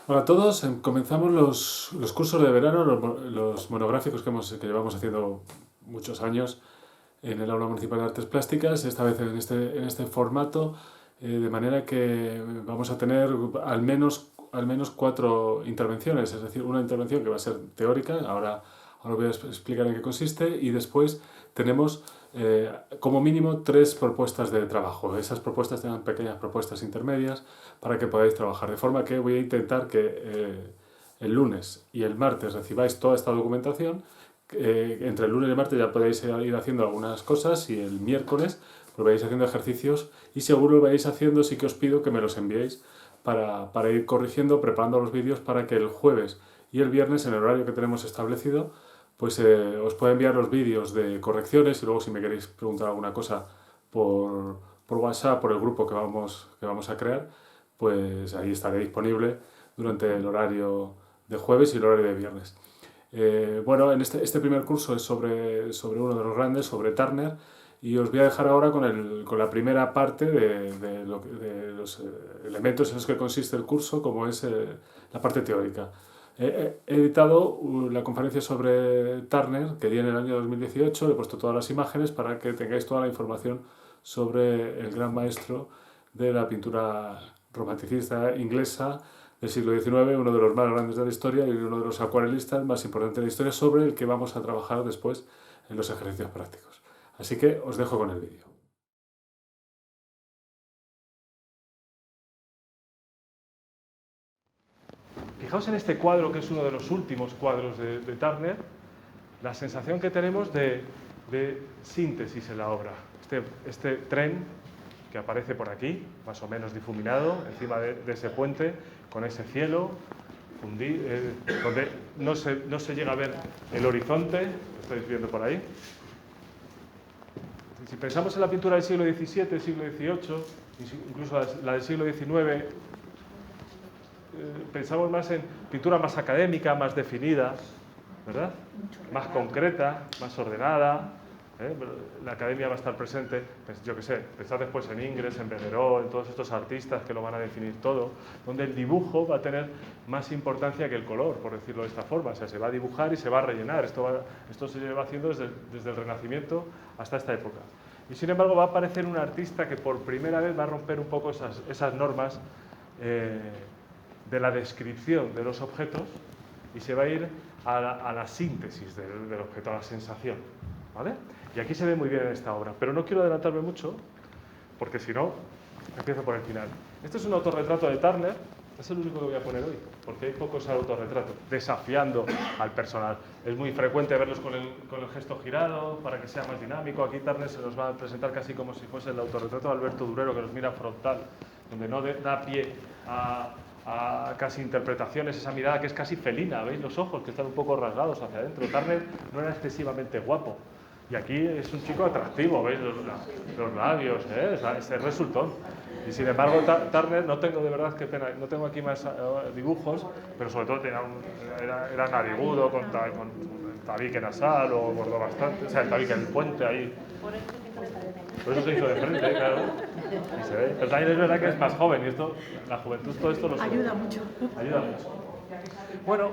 Hola a todos, comenzamos los cursos de verano, los monográficos que llevamos haciendo muchos años en el Aula Municipal de Artes Plásticas, esta vez en este formato, de manera que vamos a tener al menos cuatro intervenciones, es decir, una intervención que va a ser teórica, ahora voy a explicar en qué consiste, y después tenemos como mínimo tres propuestas de trabajo. Esas propuestas serán pequeñas propuestas intermedias para que podáis trabajar, de forma que voy a intentar que el lunes y el martes recibáis toda esta documentación. Entre el lunes y el martes ya podéis ir haciendo algunas cosas y el miércoles pues vais haciendo ejercicios y seguro lo vais haciendo, sí que os pido que me los enviéis para ir corrigiendo, preparando los vídeos para que el jueves y el viernes, en el horario que tenemos establecido, pues os pueda enviar los vídeos de correcciones y luego si me queréis preguntar alguna cosa por WhatsApp, por el grupo que vamos a crear, pues ahí estaré disponible durante el horario de jueves y el horario de viernes. Bueno, en este primer curso es sobre uno de los grandes, sobre Turner, y os voy a dejar ahora con la primera parte de los elementos en los que consiste el curso, como es la parte teórica. He editado la conferencia sobre Turner que di en el año 2018, le he puesto todas las imágenes para que tengáis toda la información sobre el gran maestro de la pintura romanticista inglesa del siglo XIX, uno de los más grandes de la historia y uno de los acuarelistas más importantes de la historia, sobre el que vamos a trabajar después en los ejercicios prácticos. Así que os dejo con el vídeo. Fijaos en este cuadro, que es uno de los últimos cuadros de Turner, la sensación que tenemos de síntesis en la obra. Este tren que aparece por aquí, más o menos difuminado, encima de ese puente, con ese cielo, donde no se llega a ver el horizonte, lo estáis viendo por ahí. Si pensamos en la pintura del siglo XVII, siglo XVIII, incluso la del siglo XIX, pensamos más en pintura más académica, más definida, ¿verdad? Más concreta, más ordenada. La academia va a estar presente, pues, yo qué sé, pensad después en Ingres, en Begueró, en todos estos artistas que lo van a definir todo, donde el dibujo va a tener más importancia que el color, por decirlo de esta forma. O sea, se va a dibujar y se va a rellenar. Esto se lleva haciendo desde el Renacimiento hasta esta época. Y sin embargo va a aparecer un artista que por primera vez va a romper un poco esas normas de la descripción de los objetos y se va a ir a la síntesis del objeto, a la sensación, ¿vale? Y aquí se ve muy bien en esta obra, pero no quiero adelantarme mucho, porque si no, empiezo por el final. Este es un autorretrato de Turner, es el único que voy a poner hoy, porque hay pocos autorretratos, desafiando al personal. Es muy frecuente verlos con el gesto girado, para que sea más dinámico. Aquí Turner se nos va a presentar casi como si fuese el autorretrato de Alberto Durero, que nos mira frontal, donde no da pie a casi interpretaciones, esa mirada que es casi felina, ¿veis los ojos que están un poco rasgados hacia adentro? Turner no era excesivamente guapo, y aquí es un chico atractivo, ¿veis? Los labios, ese resultón. Y sin embargo, Turner, no tengo de verdad, qué pena, no tengo aquí más dibujos, pero sobre todo era narigudo, con tabique nasal, o gordo bastante, o sea, el tabique en el puente ahí. Por eso se hizo de frente, claro. Y se ve. Pero también es verdad que es más joven y esto, la juventud, todo esto lo ayuda mucho. Ayuda mucho. Bueno,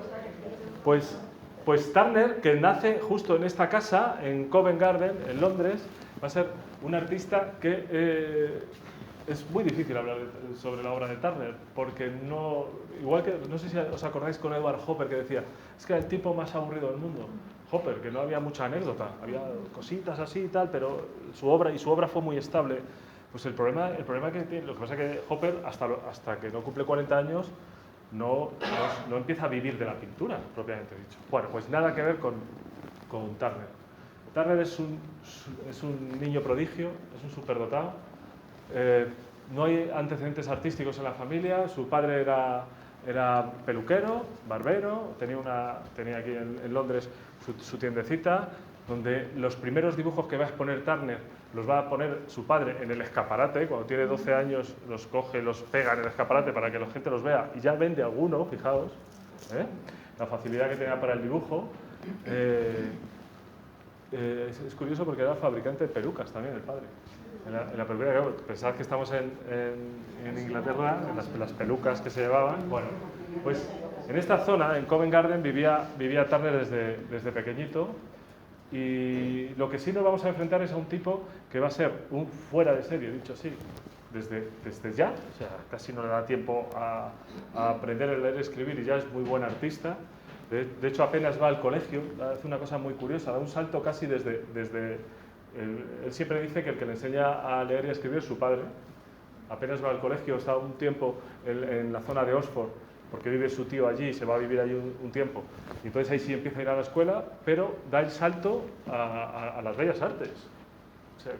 pues Turner, que nace justo en esta casa, en Covent Garden, en Londres, va a ser un artista que es muy difícil hablar sobre la obra de Turner, porque igual que, no sé si os acordáis con Edward Hopper, que decía, es que era el tipo más aburrido del mundo. Hopper, que no había mucha anécdota, había cositas así y tal, pero su obra fue muy estable. Pues el problema que tiene, lo que pasa es que Hopper, hasta que no cumple 40 años, no empieza a vivir de la pintura, propiamente dicho. Bueno, pues nada que ver con Turner. Turner es un niño prodigio, es un superdotado. No hay antecedentes artísticos en la familia. Su padre era peluquero, barbero, tenía aquí en Londres su tiendecita, donde los primeros dibujos que va a exponer Turner los va a poner su padre en el escaparate. Cuando tiene 12 años los coge, los pega en el escaparate para que la gente los vea, y ya vende alguno, fijaos, la facilidad que tenía para el dibujo. Es curioso porque era fabricante de pelucas también el padre. En la peluquería, pensad que estamos en Inglaterra, en las pelucas que se llevaban. Bueno, pues en esta zona, en Covent Garden, vivía Turner desde pequeñito. Y lo que sí nos vamos a enfrentar es a un tipo que va a ser un fuera de serie, dicho así, desde ya, o sea, casi no le da tiempo a aprender a leer y escribir y ya es muy buen artista. De hecho, apenas va al colegio, hace una cosa muy curiosa, da un salto casi desde él siempre dice que el que le enseña a leer y a escribir es su padre. Apenas va al colegio, está un tiempo en la zona de Oxford, porque vive su tío allí, se va a vivir allí un tiempo. Y entonces ahí sí empieza a ir a la escuela, pero da el salto a las bellas artes. O sea,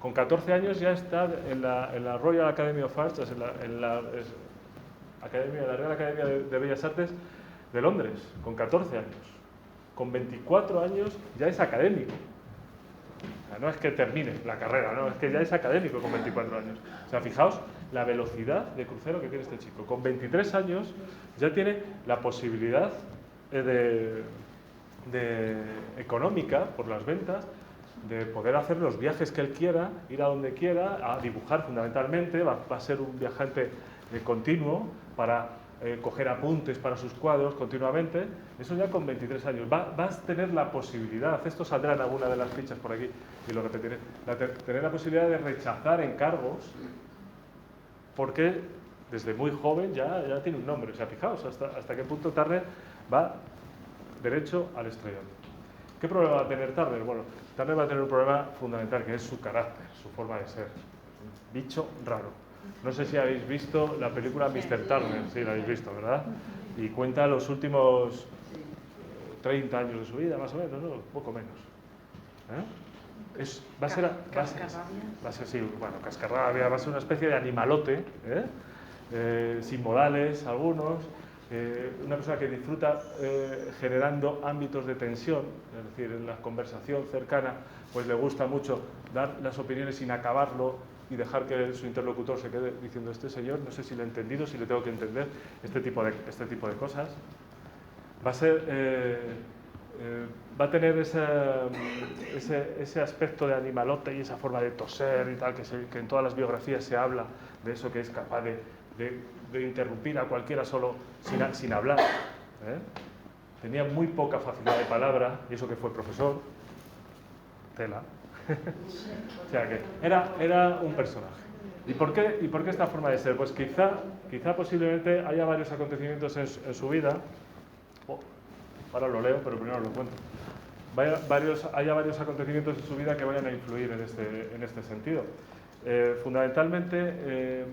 con 14 años ya está en la Royal Academy of Arts, en la Real Academia de Bellas Artes de Londres, con 14 años. Con 24 años ya es académico. O sea, no es que termine la carrera, no, es que ya es académico con 24 años. O sea, fijaos la velocidad de crucero que tiene este chico. Con 23 años ya tiene la posibilidad económica por las ventas de poder hacer los viajes que él quiera, ir a donde quiera, a dibujar fundamentalmente, va a ser un viajante continuo para coger apuntes para sus cuadros continuamente, eso ya con 23 años. Vas a tener la posibilidad, esto saldrá en alguna de las fichas por aquí y lo repetiré, tener la posibilidad de rechazar encargos porque desde muy joven ya tiene un nombre. O sea, fijaos hasta qué punto Turner va derecho al estrellato. ¿Qué problema va a tener Turner? Bueno, Turner va a tener un problema fundamental que es su carácter, su forma de ser. Un bicho raro. No sé si habéis visto la película Mr. Turner, sí, la habéis visto, ¿verdad? Y cuenta los últimos 30 años de su vida, más o menos, ¿no? Poco menos. Va a ser, sí, bueno, cascarrabia, va a ser una especie de animalote, sin modales, algunos, una persona que disfruta generando ámbitos de tensión, es decir, en la conversación cercana, pues le gusta mucho dar las opiniones sin acabarlo y dejar que su interlocutor se quede diciendo, este señor, no sé si lo he entendido, si le tengo que entender, este tipo de cosas. Va a ser... va a tener ese aspecto de animalote y esa forma de toser y tal, que en todas las biografías se habla de eso, que es capaz de interrumpir a cualquiera solo sin hablar. Tenía muy poca facilidad de palabra, y eso que fue profesor, tela. O sea que era un personaje. ¿Y por qué esta forma de ser? Pues quizá posiblemente haya varios acontecimientos en su vida. Ahora lo leo, pero primero lo cuento. Haya varios acontecimientos en su vida que vayan a influir en este sentido. Fundamentalmente,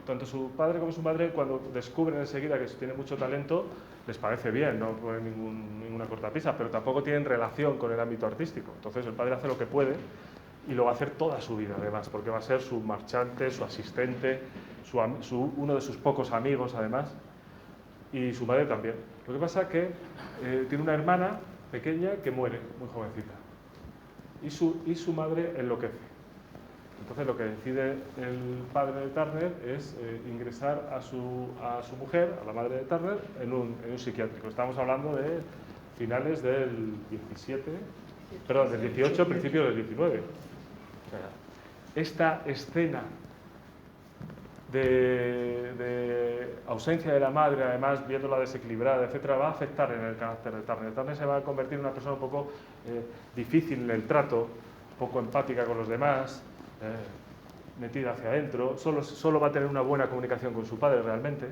tanto su padre como su madre, cuando descubren enseguida que tiene mucho talento, les parece bien, no ponen ninguna cortapisa, pero tampoco tienen relación con el ámbito artístico. Entonces el padre hace lo que puede y lo va a hacer toda su vida, además, porque va a ser su marchante, su asistente, uno de sus pocos amigos, además. Y su madre también. Lo que pasa es que tiene una hermana pequeña que muere, muy jovencita. Y su madre enloquece. Entonces lo que decide el padre de Turner es ingresar a su mujer, a la madre de Turner, en un psiquiátrico. Estamos hablando de finales del 18, principios del 19. O sea, esta escena de ausencia de la madre, además viéndola desequilibrada, etcétera, va a afectar en el carácter de Turner. Turner se va a convertir en una persona un poco difícil en el trato, poco empática con los demás, metida hacia adentro, solo va a tener una buena comunicación con su padre realmente.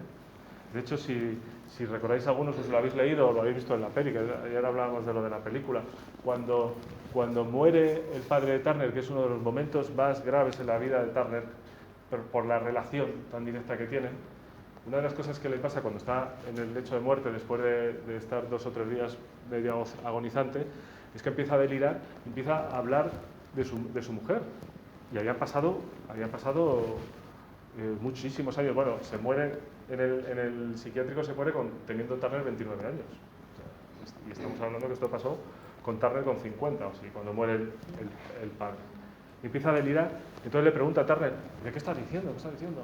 De hecho, si recordáis algunos, os lo habéis leído o lo habéis visto en la peli, que ayer hablábamos de lo de la película, cuando muere el padre de Turner, que es uno de los momentos más graves en la vida de Turner, por la relación tan directa que tienen, una de las cosas que le pasa cuando está en el lecho de muerte, después de estar 2 o 3 días medio agonizante, es que empieza a delirar, empieza a hablar de su mujer. Y habían pasado muchísimos años. Bueno, se muere en el psiquiátrico, teniendo Turner 29 años. O sea, y estamos hablando que esto pasó con Turner con 50, o así, cuando muere el padre. Y empieza a delirar, entonces le pregunta a Turner, ¿de qué estás diciendo? ¿Qué estás diciendo?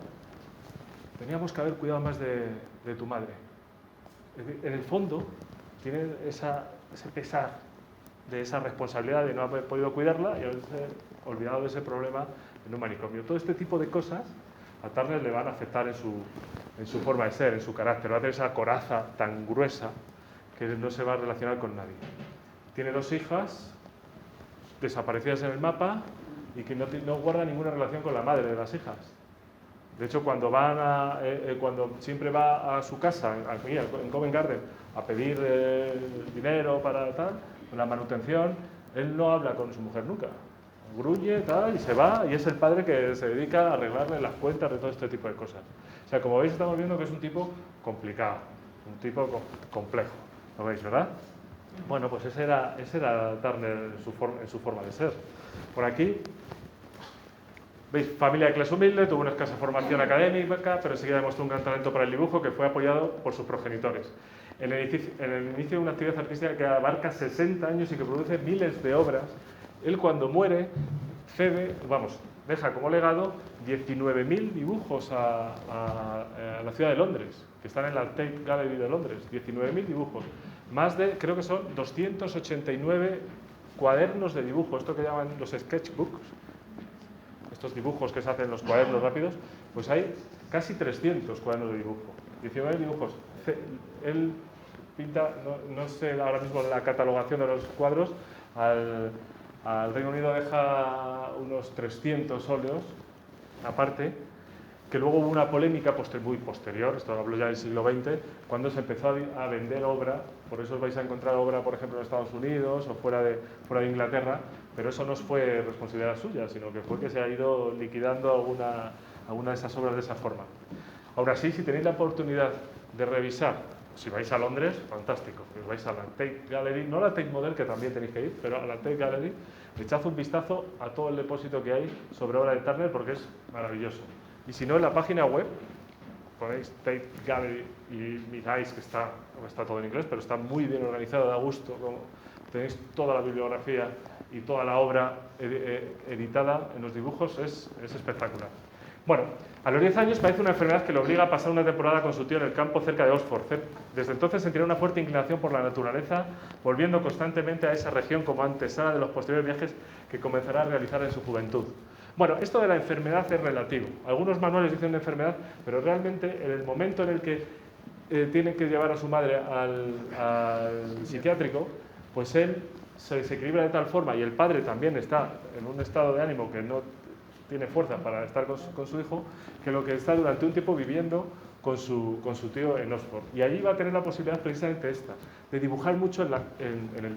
Teníamos que haber cuidado más de tu madre. En el fondo, tiene ese pesar de esa responsabilidad de no haber podido cuidarla y haberse olvidado de ese problema en un manicomio. Todo este tipo de cosas a Turner le van a afectar en su forma de ser, en su carácter. Va a tener esa coraza tan gruesa que no se va a relacionar con nadie. Tiene 2 hijas desaparecidas en el mapa y que no guarda ninguna relación con la madre de las hijas. De hecho, cuando siempre va a su casa, aquí en Covent Garden, a pedir dinero para tal, la manutención, él no habla con su mujer nunca. Gruñe, tal, y se va, y es el padre que se dedica a arreglarle las cuentas de todo este tipo de cosas. O sea, como veis, estamos viendo que es un tipo complicado, un tipo complejo. ¿Lo veis, verdad? Bueno, pues ese era Turner en su forma de ser. Por aquí, veis, familia de clase humilde, tuvo una escasa formación académica, pero enseguida demostró un gran talento para el dibujo que fue apoyado por sus progenitores. En el inicio de una actividad artística que abarca 60 años y que produce miles de obras, él cuando muere deja como legado 19.000 dibujos a la ciudad de Londres, que están en la Tate Gallery de Londres, 19.000 dibujos. Más de, creo que son 289 cuadernos de dibujo, esto que llaman los sketchbooks, estos dibujos que se hacen en los cuadernos rápidos, pues hay casi 300 cuadernos de dibujo, 19 dibujos. Él pinta, no sé ahora mismo la catalogación de los cuadros, al Reino Unido deja unos 300 óleos, aparte, que luego hubo una polémica muy posterior, esto lo hablo ya del siglo XX, cuando se empezó a vender obra, por eso os vais a encontrar obra, por ejemplo, en Estados Unidos o fuera de Inglaterra, pero eso no fue responsabilidad suya, sino que fue que se ha ido liquidando alguna de esas obras de esa forma. Ahora sí, si tenéis la oportunidad de revisar, si vais a Londres, fantástico, si vais a la Tate Gallery, no a la Tate Modern, que también tenéis que ir, pero a la Tate Gallery, echad un vistazo a todo el depósito que hay sobre obra de Turner porque es maravilloso. Y si no, en la página web, ponéis Tate Gallery y miráis que está todo en inglés, pero está muy bien organizado, da gusto, tenéis toda la bibliografía y toda la obra editada en los dibujos, es espectacular. Bueno, a los 10 años padece una enfermedad que le obliga a pasar una temporada con su tío en el campo cerca de Oxford. Desde entonces sentirá una fuerte inclinación por la naturaleza, volviendo constantemente a esa región como antesala de los posteriores viajes que comenzará a realizar en su juventud. Bueno, esto de la enfermedad es relativo. Algunos manuales dicen de enfermedad, pero realmente en el momento en el que tiene que llevar a su madre al psiquiátrico, pues él se desequilibra de tal forma y el padre también está en un estado de ánimo que no tiene fuerza para estar con su hijo, que lo que está durante un tiempo viviendo con su tío en Oxford. Y allí va a tener la posibilidad precisamente esta, de dibujar mucho en el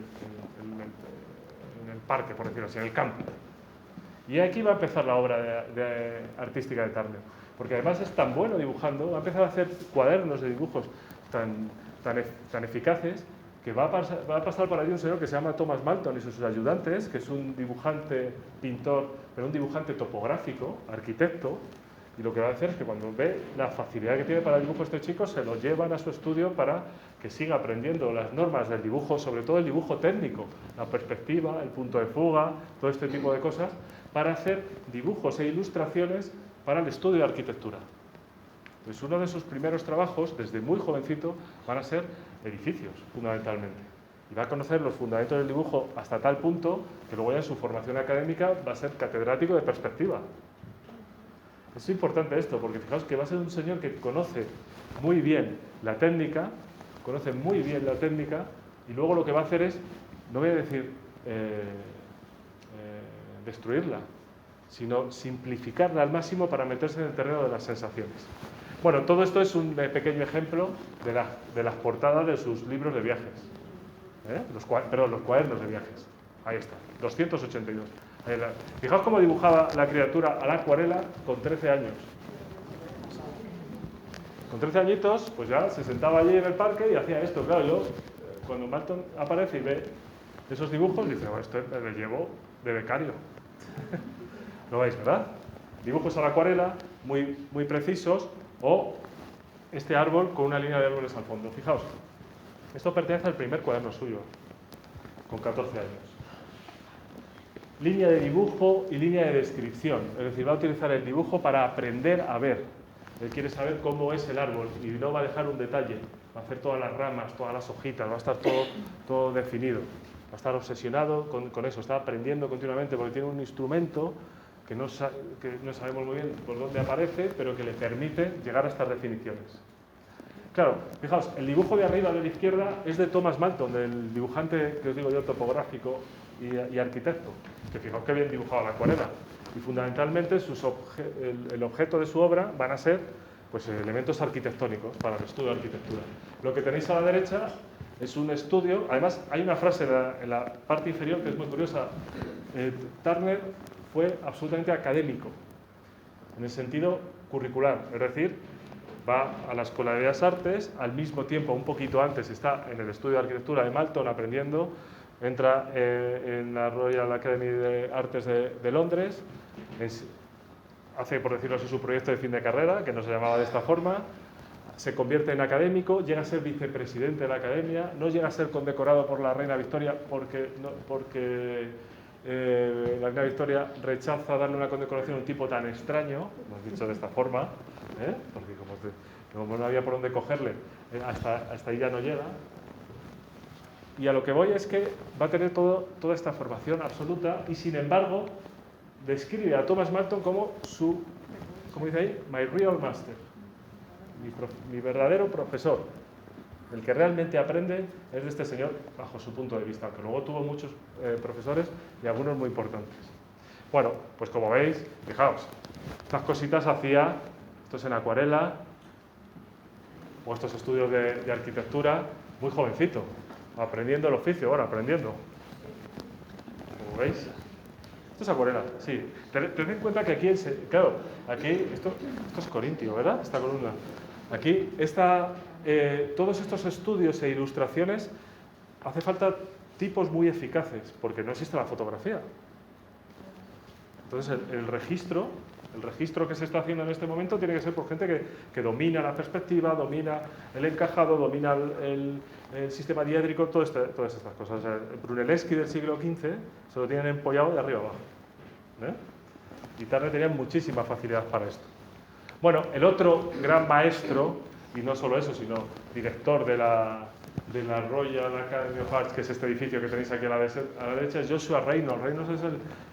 parque, por decirlo así, en el campo. Y aquí va a empezar la obra artística de Turner, porque además es tan bueno dibujando, va a empezar a hacer cuadernos de dibujos tan eficaces, que va a pasar por allí un señor que se llama Thomas Malton y sus ayudantes, que es un dibujante, pintor, pero un dibujante topográfico, arquitecto, y lo que va a hacer es que cuando ve la facilidad que tiene para el dibujo este chico, se lo llevan a su estudio para que siga aprendiendo las normas del dibujo, sobre todo el dibujo técnico, la perspectiva, el punto de fuga, todo este tipo de cosas, para hacer dibujos e ilustraciones para el estudio de arquitectura. Pues uno de sus primeros trabajos, desde muy jovencito, van a ser edificios, fundamentalmente. Y va a conocer los fundamentos del dibujo hasta tal punto que luego ya en su formación académica va a ser catedrático de perspectiva. Es importante esto, porque fijaos que va a ser un señor que conoce muy bien la técnica, y luego lo que va a hacer es, no voy a decir destruirla, sino simplificarla al máximo para meterse en el terreno de las sensaciones. Bueno, todo esto es un pequeño ejemplo de las portadas de sus libros de viajes. Los cuadernos de viajes. Ahí está, 282. Fijaos cómo dibujaba la criatura a la acuarela con 13 años. Con 13 añitos, pues ya se sentaba allí en el parque y hacía esto. Claro, yo, cuando Malton aparece y ve esos dibujos, dice, bueno, esto me lo llevo de becario. ¿Lo veis, verdad? Dibujos a la acuarela, muy precisos, o este árbol con una línea de árboles al fondo. Fijaos, esto pertenece al primer cuaderno suyo, con 14 años. Línea de dibujo y línea de descripción, es decir, va a utilizar el dibujo para aprender a ver. Él quiere saber cómo es el árbol y no va a dejar un detalle, va a hacer todas las ramas, todas las hojitas, va a estar todo definido, a estar obsesionado con eso, está aprendiendo continuamente porque tiene un instrumento que no sabemos muy bien por dónde aparece, pero que le permite llegar a estas definiciones. Claro, fijaos, el dibujo de arriba de la izquierda es de Thomas Malton, del dibujante que os digo yo, topográfico y arquitecto, que fijaos que bien dibujado la acuarela. Y fundamentalmente el objeto de su obra van a ser pues, elementos arquitectónicos para el estudio de arquitectura. Lo que tenéis a la derecha es un estudio, además hay una frase en la parte inferior que es muy curiosa. Turner fue absolutamente académico, en el sentido curricular, es decir, va a la Escuela de Bellas Artes, al mismo tiempo, un poquito antes, está en el estudio de arquitectura de Malton aprendiendo, entra en la Royal Academy de Artes de Londres, hace, por decirlo así, su proyecto de fin de carrera, que no se llamaba de esta forma, se convierte en académico, llega a ser vicepresidente de la academia, no llega a ser condecorado por la reina Victoria porque la reina Victoria rechaza darle una condecoración a un tipo tan extraño, hemos dicho de esta forma, porque como no había por dónde cogerle, hasta ahí ya no llega. Y a lo que voy es que va a tener toda esta formación absoluta y, sin embargo, describe a Thomas Malton como como dice ahí, my real master, mi verdadero profesor. El que realmente aprende es de este señor bajo su punto de vista, aunque luego tuvo muchos profesores y algunos muy importantes. Bueno, pues como veis, fijaos, estas cositas hacía, esto es en acuarela, o estos estudios de arquitectura, muy jovencito, aprendiendo el oficio, bueno, aprendiendo. Como veis, esto es acuarela, sí. Tened en cuenta que aquí, claro, aquí, esto es corintio, ¿verdad? Esta columna. Aquí, todos estos estudios e ilustraciones, hace falta tipos muy eficaces, porque no existe la fotografía. Entonces, el registro que se está haciendo en este momento tiene que ser por gente que domina la perspectiva, domina el encajado, domina el sistema diédrico, todas estas cosas. O sea, Brunelleschi del siglo XV se lo tienen empollado de arriba abajo. Y Turner tenía muchísima facilidad para esto. Bueno, el otro gran maestro, y no solo eso, sino director de la Royal Academy of Arts, que es este edificio que tenéis aquí a la derecha, es Joshua Reynolds. Reynolds es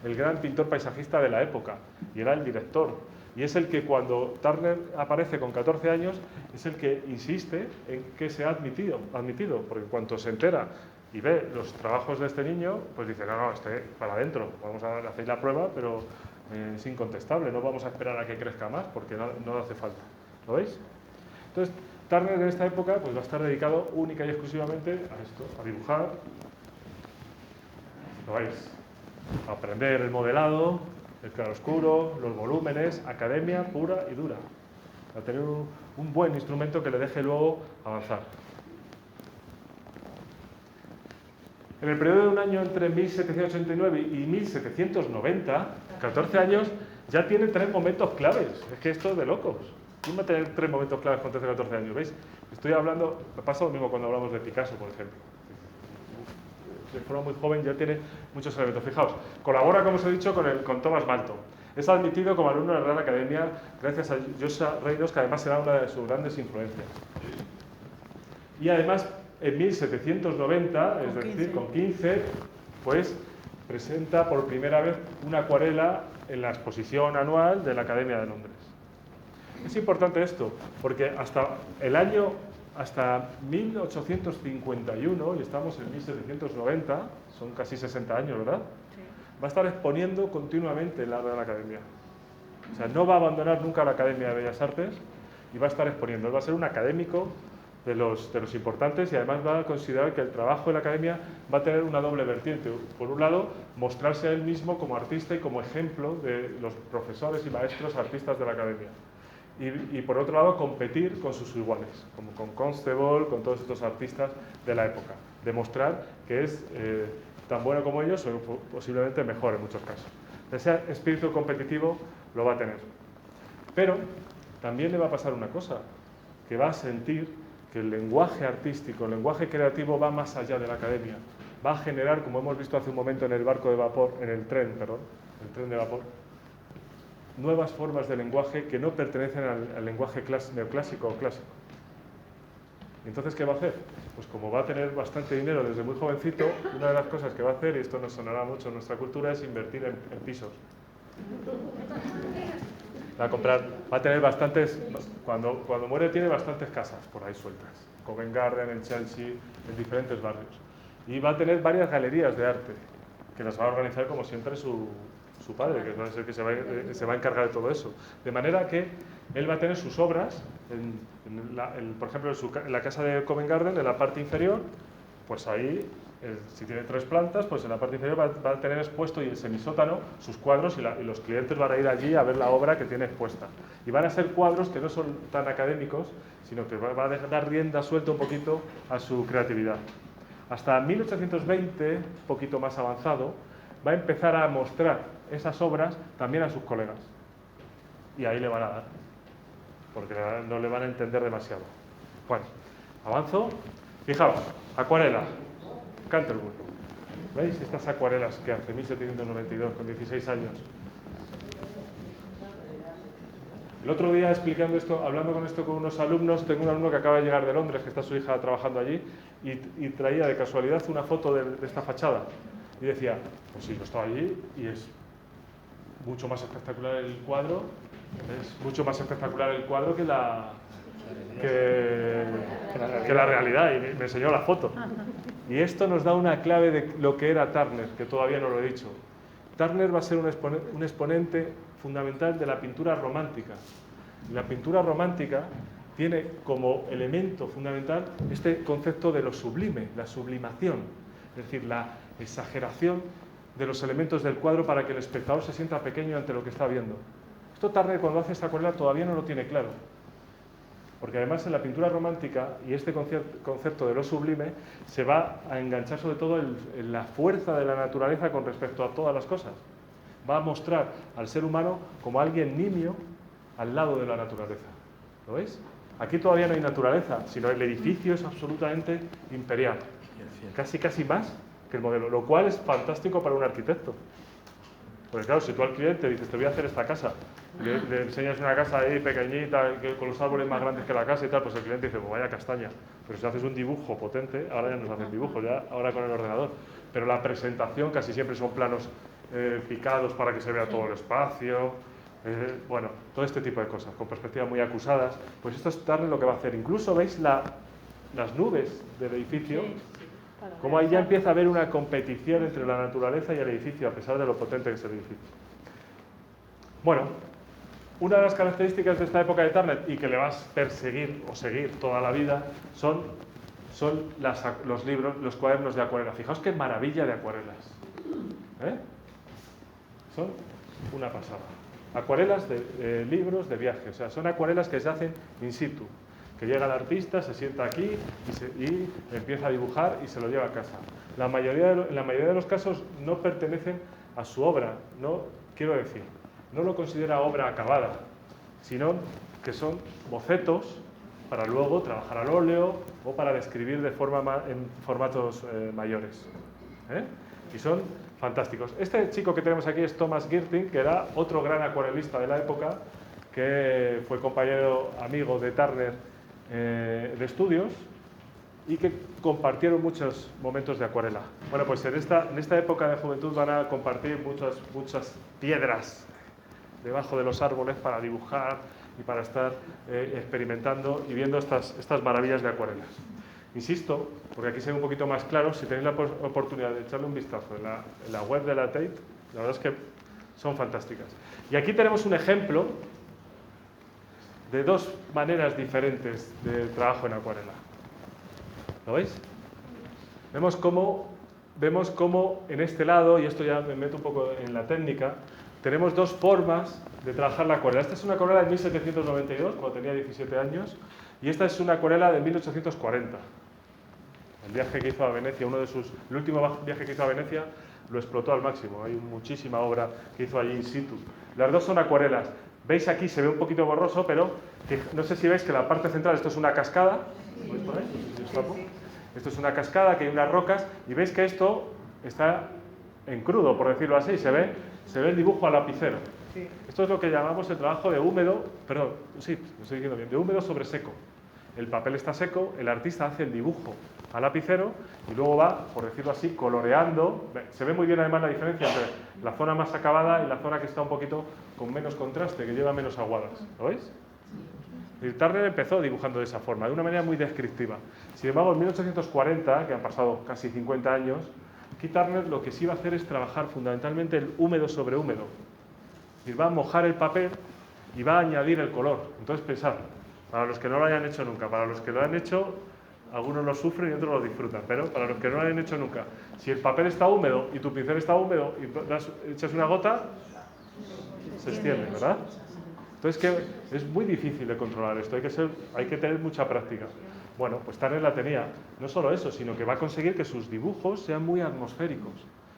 el gran pintor paisajista de la época, y era el director. Y es el que cuando Turner aparece con 14 años, es el que insiste en que sea admitido, porque en cuanto se entera y ve los trabajos de este niño, pues dice, no, para adentro, vamos a hacer la prueba, pero es incontestable, no vamos a esperar a que crezca más, porque no hace falta. ¿Lo veis? Entonces, Turner en esta época pues, va a estar dedicado única y exclusivamente a esto, a dibujar, ¿lo veis? A aprender el modelado, el claroscuro, los volúmenes, academia pura y dura, a tener un buen instrumento que le deje luego avanzar. En el periodo de un año entre 1789 y 1790, 14 años, ya tiene 3 momentos claves. Es que esto es de locos. ¿Quién va a tener 3 momentos claves con 13 o 14 años? ¿Veis? Estoy hablando, pasa lo mismo cuando hablamos de Picasso, por ejemplo. De forma muy joven ya tiene muchos elementos. Fijaos, colabora, como os he dicho, con Thomas Malton. Es admitido como alumno de la Real Academia gracias a Joshua Reynolds, que además será una de sus grandes influencias. Y además, en 1790, es decir, con 15, pues presenta por primera vez una acuarela en la exposición anual de la Academia de Londres. Es importante esto, porque hasta 1851, y estamos en 1790, son casi 60 años, ¿verdad? Sí. Va a estar exponiendo continuamente en la Real Academia. O sea, no va a abandonar nunca la Academia de Bellas Artes y va a estar exponiendo. Él va a ser un académico de los importantes y además va a considerar que el trabajo de la Academia va a tener una doble vertiente. Por un lado, mostrarse a él mismo como artista y como ejemplo de los profesores y maestros artistas de la Academia. Y por otro lado, competir con sus iguales, como con Constable, con todos estos artistas de la época. Demostrar que es tan bueno como ellos o posiblemente mejor en muchos casos. Ese espíritu competitivo lo va a tener. Pero también le va a pasar una cosa, que va a sentir que el lenguaje artístico, el lenguaje creativo va más allá de la academia. Va a generar, como hemos visto hace un momento en el barco de vapor, el tren de vapor, nuevas formas de lenguaje que no pertenecen al lenguaje neoclásico o clásico. ¿Y entonces qué va a hacer? pues como va a tener bastante dinero desde muy jovencito, una de las cosas que va a hacer, y esto nos sonará mucho en nuestra cultura, es invertir en pisos. Va a tener bastantes, cuando muere tiene bastantes casas por ahí sueltas, Covent Garden, en Chelsea, en diferentes barrios. Y va a tener varias galerías de arte, que las va a organizar como siempre su padre, que va a ser el que se va a encargar de todo eso. De manera que él va a tener sus obras, por ejemplo, en la casa de Covent Garden, en la parte inferior, pues ahí, si tiene 3 plantas, pues en la parte inferior va a tener expuesto, y el semisótano, sus cuadros, y los clientes van a ir allí a ver la obra que tiene expuesta. Y van a ser cuadros que no son tan académicos, sino que va a dar rienda suelta un poquito a su creatividad. Hasta 1820, un poquito más avanzado, va a empezar a mostrar esas obras también a sus colegas. Y ahí le van a dar, porque no le van a entender demasiado. Bueno, avanzo. Fijaos, acuarela, Canterbury. ¿Veis? Estas acuarelas que hace 1792, con 16 años. El otro día explicando esto, hablando con unos alumnos, tengo un alumno que acaba de llegar de Londres, que está su hija trabajando allí, y traía de casualidad una foto de esta fachada. Y decía, pues sí, yo estaba allí y es mucho más espectacular el cuadro, que la realidad, y me enseñó la foto. Y esto nos da una clave de lo que era Turner, que todavía no lo he dicho. Turner va a ser un exponente fundamental de la pintura romántica. La pintura romántica tiene como elemento fundamental este concepto de lo sublime, la sublimación, es decir, la exageración de los elementos del cuadro para que el espectador se sienta pequeño ante lo que está viendo. Esto Turner, cuando hace esta acuarela, todavía no lo tiene claro, porque además en la pintura romántica, y este concepto de lo sublime, se va a enganchar sobre todo en la fuerza de la naturaleza con respecto a todas las cosas. Va a mostrar al ser humano como alguien nimio al lado de la naturaleza. ¿Lo veis? Aquí todavía no hay naturaleza, sino el edificio es absolutamente imperial. Casi más que el modelo, lo cual es fantástico para un arquitecto. Porque claro, si tú al cliente dices, te voy a hacer esta casa, le enseñas una casa ahí pequeñita, con los árboles más grandes que la casa y tal, pues el cliente dice, pues vaya castaña. Pero si haces un dibujo potente, ahora ya no se hacen dibujos, ya ahora con el ordenador. Pero la presentación casi siempre son planos picados para que se vea todo el espacio, bueno, todo este tipo de cosas, con perspectivas muy acusadas. Pues esto es darle lo que va a hacer. Incluso veis las nubes del edificio, como ahí ya empieza a haber una competición entre la naturaleza y el edificio, a pesar de lo potente que es el edificio. Bueno, una de las características de esta época de Turner, y que le vas a perseguir o seguir toda la vida, son los libros, los cuadernos de acuarela. Fijaos qué maravilla de acuarelas. Son una pasada. Acuarelas de libros de viaje, o sea, son acuarelas que se hacen in situ. Que llega el artista, se sienta aquí y empieza a dibujar y se lo lleva a casa. En la mayoría de los casos no pertenecen a su obra, no lo considera obra acabada, sino que son bocetos para luego trabajar al óleo o para describir en formatos mayores. Y son fantásticos. Este chico que tenemos aquí es Thomas Girting, que era otro gran acuarelista de la época, que fue compañero, amigo de Turner de estudios y que compartieron muchos momentos de acuarela. Bueno, pues en esta época de juventud van a compartir muchas piedras debajo de los árboles para dibujar y para estar experimentando y viendo estas maravillas de acuarelas. Insisto, porque aquí se ve un poquito más claro, si tenéis la oportunidad de echarle un vistazo en la web de la Tate, la verdad es que son fantásticas. Y aquí tenemos un ejemplo de dos maneras diferentes de trabajo en acuarela. ¿Lo veis? Vemos cómo en este lado, y esto ya me meto un poco en la técnica, tenemos dos formas de trabajar la acuarela. Esta es una acuarela de 1792, cuando tenía 17 años, y esta es una acuarela de 1840. El viaje que hizo a Venecia, el último viaje que hizo a Venecia, lo explotó al máximo. Hay muchísima obra que hizo allí in situ. Las dos son acuarelas. Veis aquí, se ve un poquito borroso, pero no sé si veis que la parte central, esto es una cascada. ¿Lo veis por ahí? Esto es una cascada, que hay unas rocas, y veis que esto está en crudo, por decirlo así, se ve el dibujo a lapicero. Sí. Esto es lo que llamamos el trabajo de húmedo, lo estoy diciendo bien, de húmedo sobre seco. El papel está seco, el artista hace el dibujo a lapicero y luego va, por decirlo así, coloreando. Se ve muy bien además la diferencia entre la zona más acabada y la zona que está un poquito con menos contraste, que lleva menos aguadas. ¿Lo veis? El Turner empezó dibujando de esa forma, de una manera muy descriptiva. Sin embargo, en 1840, que han pasado casi 50 años, aquí Turner lo que sí va a hacer es trabajar fundamentalmente el húmedo sobre húmedo. Es decir, va a mojar el papel y va a añadir el color. Entonces, pensad, para los que no lo hayan hecho nunca, para los que lo han hecho, algunos lo sufren y otros lo disfrutan, pero para los que no lo hayan hecho nunca, si el papel está húmedo y tu pincel está húmedo y echas una gota, se extiende, ¿verdad? Entonces, que es muy difícil de controlar esto, hay que tener mucha práctica. Bueno, pues Turner la tenía. No solo eso, sino que va a conseguir que sus dibujos sean muy atmosféricos.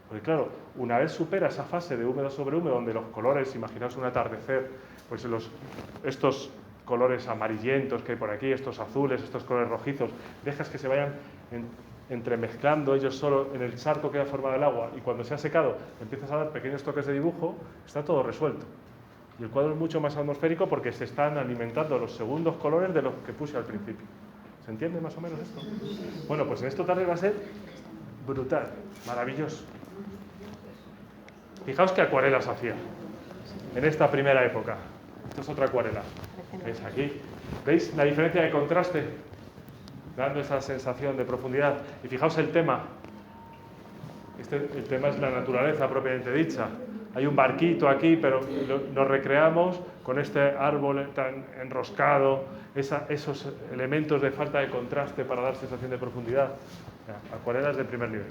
Porque claro, una vez supera esa fase de húmedo sobre húmedo, donde los colores, imaginaos un atardecer, pues estos colores amarillentos que hay por aquí, estos azules, estos colores rojizos, dejas que se vayan entremezclando ellos solo en el charco que ha formado el agua, y cuando se ha secado empiezas a dar pequeños toques de dibujo, está todo resuelto. Y el cuadro es mucho más atmosférico porque se están alimentando los segundos colores de los que puse al principio. ¿Se entiende más o menos esto? Bueno, pues en esto Turner va a ser brutal, maravilloso. Fijaos qué acuarelas hacía en esta primera época. Esta es otra acuarela. ¿Veis aquí? ¿Veis la diferencia de contraste? Dando esa sensación de profundidad. Y fijaos el tema. El tema es la naturaleza propiamente dicha. Hay un barquito aquí, pero nos recreamos con este árbol tan enroscado, esos elementos de falta de contraste para dar sensación de profundidad. Acuarelas de primer nivel.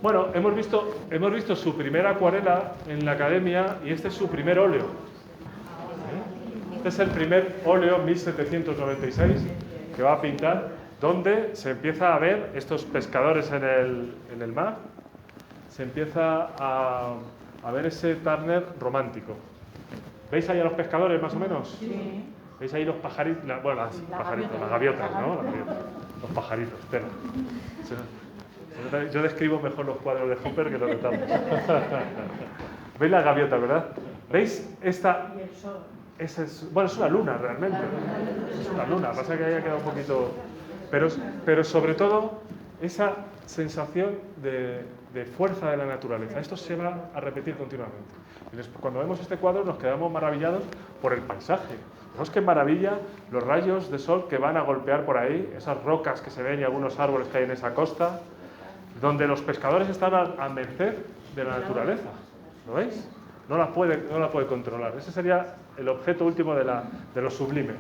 Bueno, hemos visto su primera acuarela en la academia y este es su primer óleo. Este es el primer óleo, 1796, que va a pintar, donde se empieza a ver estos pescadores en el mar. Se empieza a ver ese Turner romántico. ¿Veis ahí a los pescadores, más o menos? Sí. ¿Veis ahí los pajaritos? Las gaviotas, ¿no? Las gaviotas. Los pajaritos, espera. Yo describo mejor los cuadros de Hopper que los de Turner. ¿Veis las gaviotas, verdad? ¿Veis esta? Es una luna, realmente. Es una luna, pasa que haya quedado un poquito... Pero sobre todo, esa sensación de fuerza de la naturaleza. Esto se va a repetir continuamente. Cuando vemos este cuadro nos quedamos maravillados por el paisaje. Vemos qué maravilla los rayos de sol que van a golpear por ahí, esas rocas que se ven y algunos árboles que hay en esa costa, donde los pescadores están a merced de la naturaleza. ¿Lo veis? No la puede controlar. Ese sería el objeto último de lo sublime.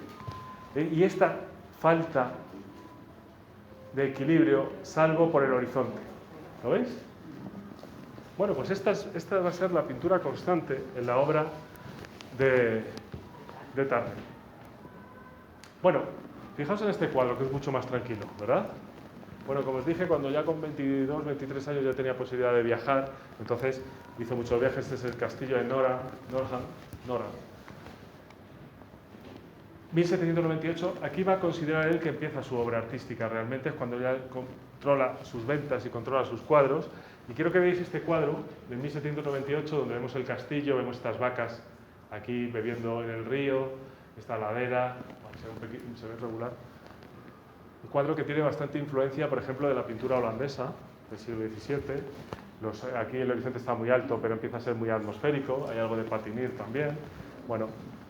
Y esta falta de equilibrio, salvo por el horizonte. ¿Lo veis? Bueno, pues esta va a ser la pintura constante en la obra de Turner. Bueno, fijaos en este cuadro que es mucho más tranquilo, ¿verdad? Bueno, como os dije, cuando ya con 22, 23 años ya tenía posibilidad de viajar, entonces hizo muchos viajes. Este es el castillo de Nora. 1798, aquí va a considerar él que empieza su obra artística, realmente es cuando ya controla sus ventas y controla sus cuadros. Y quiero que veáis este cuadro de 1798, donde vemos el castillo, vemos estas vacas aquí bebiendo en el río, esta ladera, se ve regular. Un cuadro que tiene bastante influencia, por ejemplo, de la pintura holandesa del siglo XVII. Aquí el horizonte está muy alto, pero empieza a ser muy atmosférico, hay algo de Patinir también. Bueno,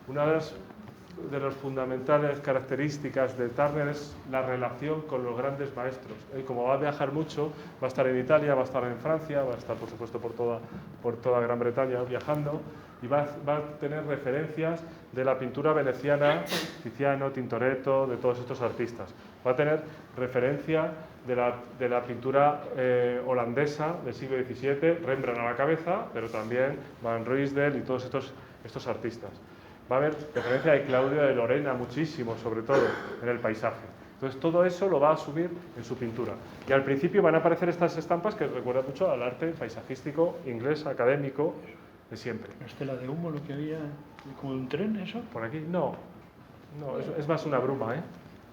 una de las fundamentales características de Turner es la relación con los grandes maestros. Él, como va a viajar mucho, va a estar en Italia, va a estar en Francia, va a estar, por supuesto, por toda Gran Bretaña viajando, y va a tener referencias de la pintura veneciana, Tiziano, Tintoretto, de todos estos artistas. Va a tener referencia de la pintura holandesa del siglo XVII, Rembrandt a la cabeza, pero también Van Ruysdael y todos estos artistas. Va a haber referencia de Claudio de Lorena muchísimo, sobre todo en el paisaje. Entonces todo eso lo va a asumir en su pintura. Y al principio van a aparecer estas estampas que recuerdan mucho al arte paisajístico inglés académico de siempre. ¿La estela de humo, lo que había, como un tren, eso? Por aquí, no, es más una bruma, ¿eh?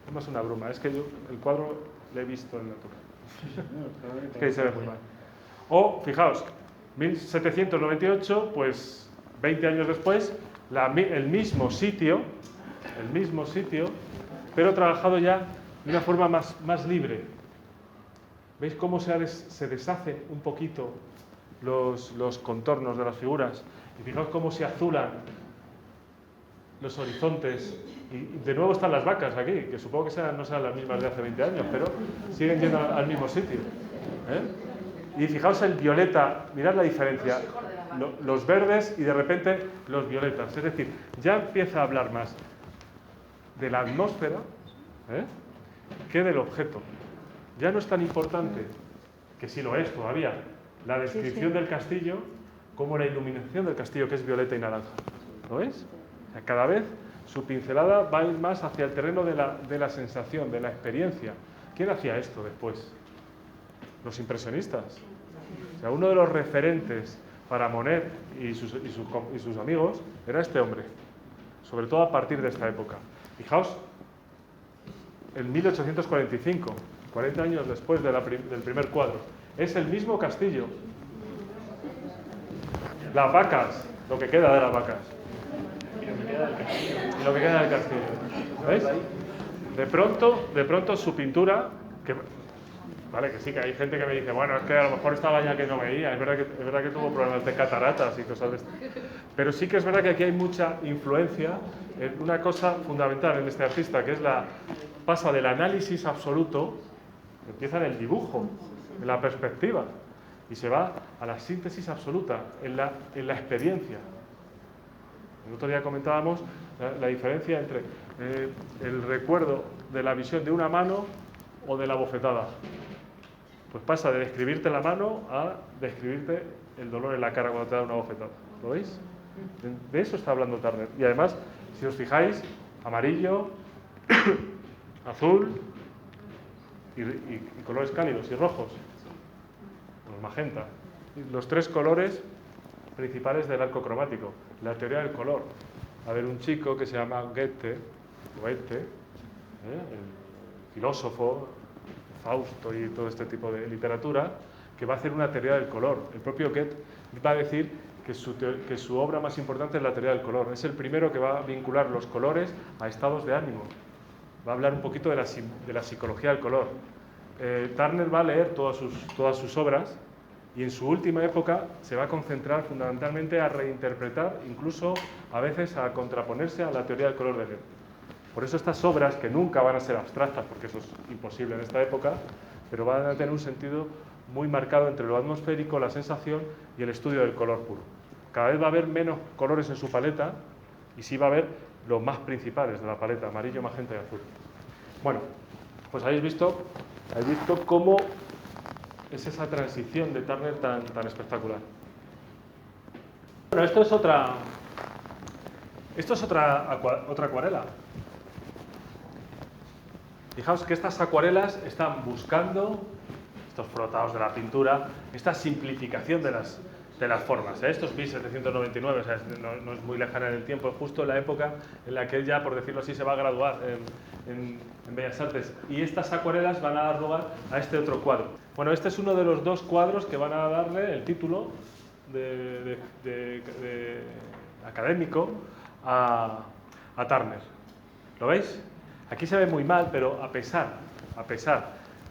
Es más una bruma. Es que yo el cuadro lo he visto en natural. Es que se ve muy mal. O, fijaos, 1798, pues 20 años después, el mismo sitio, pero trabajado ya de una forma más libre. ¿Veis cómo se deshace un poquito los contornos de las figuras? Y fijaos cómo se azulan los horizontes. Y de nuevo están las vacas aquí, que supongo que no sean las mismas de hace 20 años, pero siguen yendo al mismo sitio. Y fijaos el violeta, mirad la diferencia. Los verdes y de repente los violetas. Es decir, ya empieza a hablar más de la atmósfera que del objeto. Ya no es tan importante, que sí lo es todavía, la descripción del castillo como la iluminación del castillo, que es violeta y naranja. ¿Lo veis? O sea, cada vez su pincelada va a ir más hacia el terreno de la sensación, de la experiencia. ¿Quién hacía esto después? Los impresionistas. O sea, uno de los referentes para Monet y sus amigos era este hombre, sobre todo a partir de esta época. Fijaos, en 1845, 40 años después del primer cuadro, es el mismo castillo. Las vacas, lo que queda de las vacas. Y lo que queda del castillo. ¿Veis? De pronto su pintura, vale, que sí, que hay gente que me dice, bueno, es que a lo mejor estaba ya que no veía, es verdad que tuvo problemas de cataratas y cosas de esto. Pero sí que es verdad que aquí hay mucha influencia en una cosa fundamental en este artista, que es pasa del análisis absoluto, empieza en el dibujo, en la perspectiva, y se va a la síntesis absoluta, en la experiencia. El otro día comentábamos la diferencia entre el recuerdo de la visión de una mano o de la bofetada. Pues pasa de describirte la mano a describirte el dolor en la cara cuando te da una bofetada. ¿Lo veis? De eso está hablando Turner. Y además, si os fijáis, amarillo, azul y colores cálidos y rojos, los magenta. Los tres colores principales del arco cromático. La teoría del color. A ver, un chico que se llama Goethe, el filósofo, Fausto y todo este tipo de literatura, que va a hacer una teoría del color. El propio Goethe va a decir que su obra más importante es la teoría del color. Es el primero que va a vincular los colores a estados de ánimo. Va a hablar un poquito de la psicología del color. Turner va a leer todas sus obras y en su última época se va a concentrar fundamentalmente a reinterpretar, incluso a veces a contraponerse a la teoría del color de Goethe. Por eso estas obras, que nunca van a ser abstractas, porque eso es imposible en esta época, pero van a tener un sentido muy marcado entre lo atmosférico, la sensación y el estudio del color puro. Cada vez va a haber menos colores en su paleta y sí va a haber los más principales de la paleta, amarillo, magenta y azul. Bueno, pues habéis visto cómo es esa transición de Turner tan espectacular. Bueno, esto es otra acuarela. Fijaos que estas acuarelas están buscando, estos frotados de la pintura, esta simplificación de las formas. Esto es 1799, o sea, no es muy lejana en el tiempo, es justo en la época en la que él ya, por decirlo así, se va a graduar en Bellas Artes. Y estas acuarelas van a dar lugar a este otro cuadro. Bueno, este es uno de los dos cuadros que van a darle el título de académico a Turner. ¿Lo veis? Aquí se ve muy mal, pero a pesar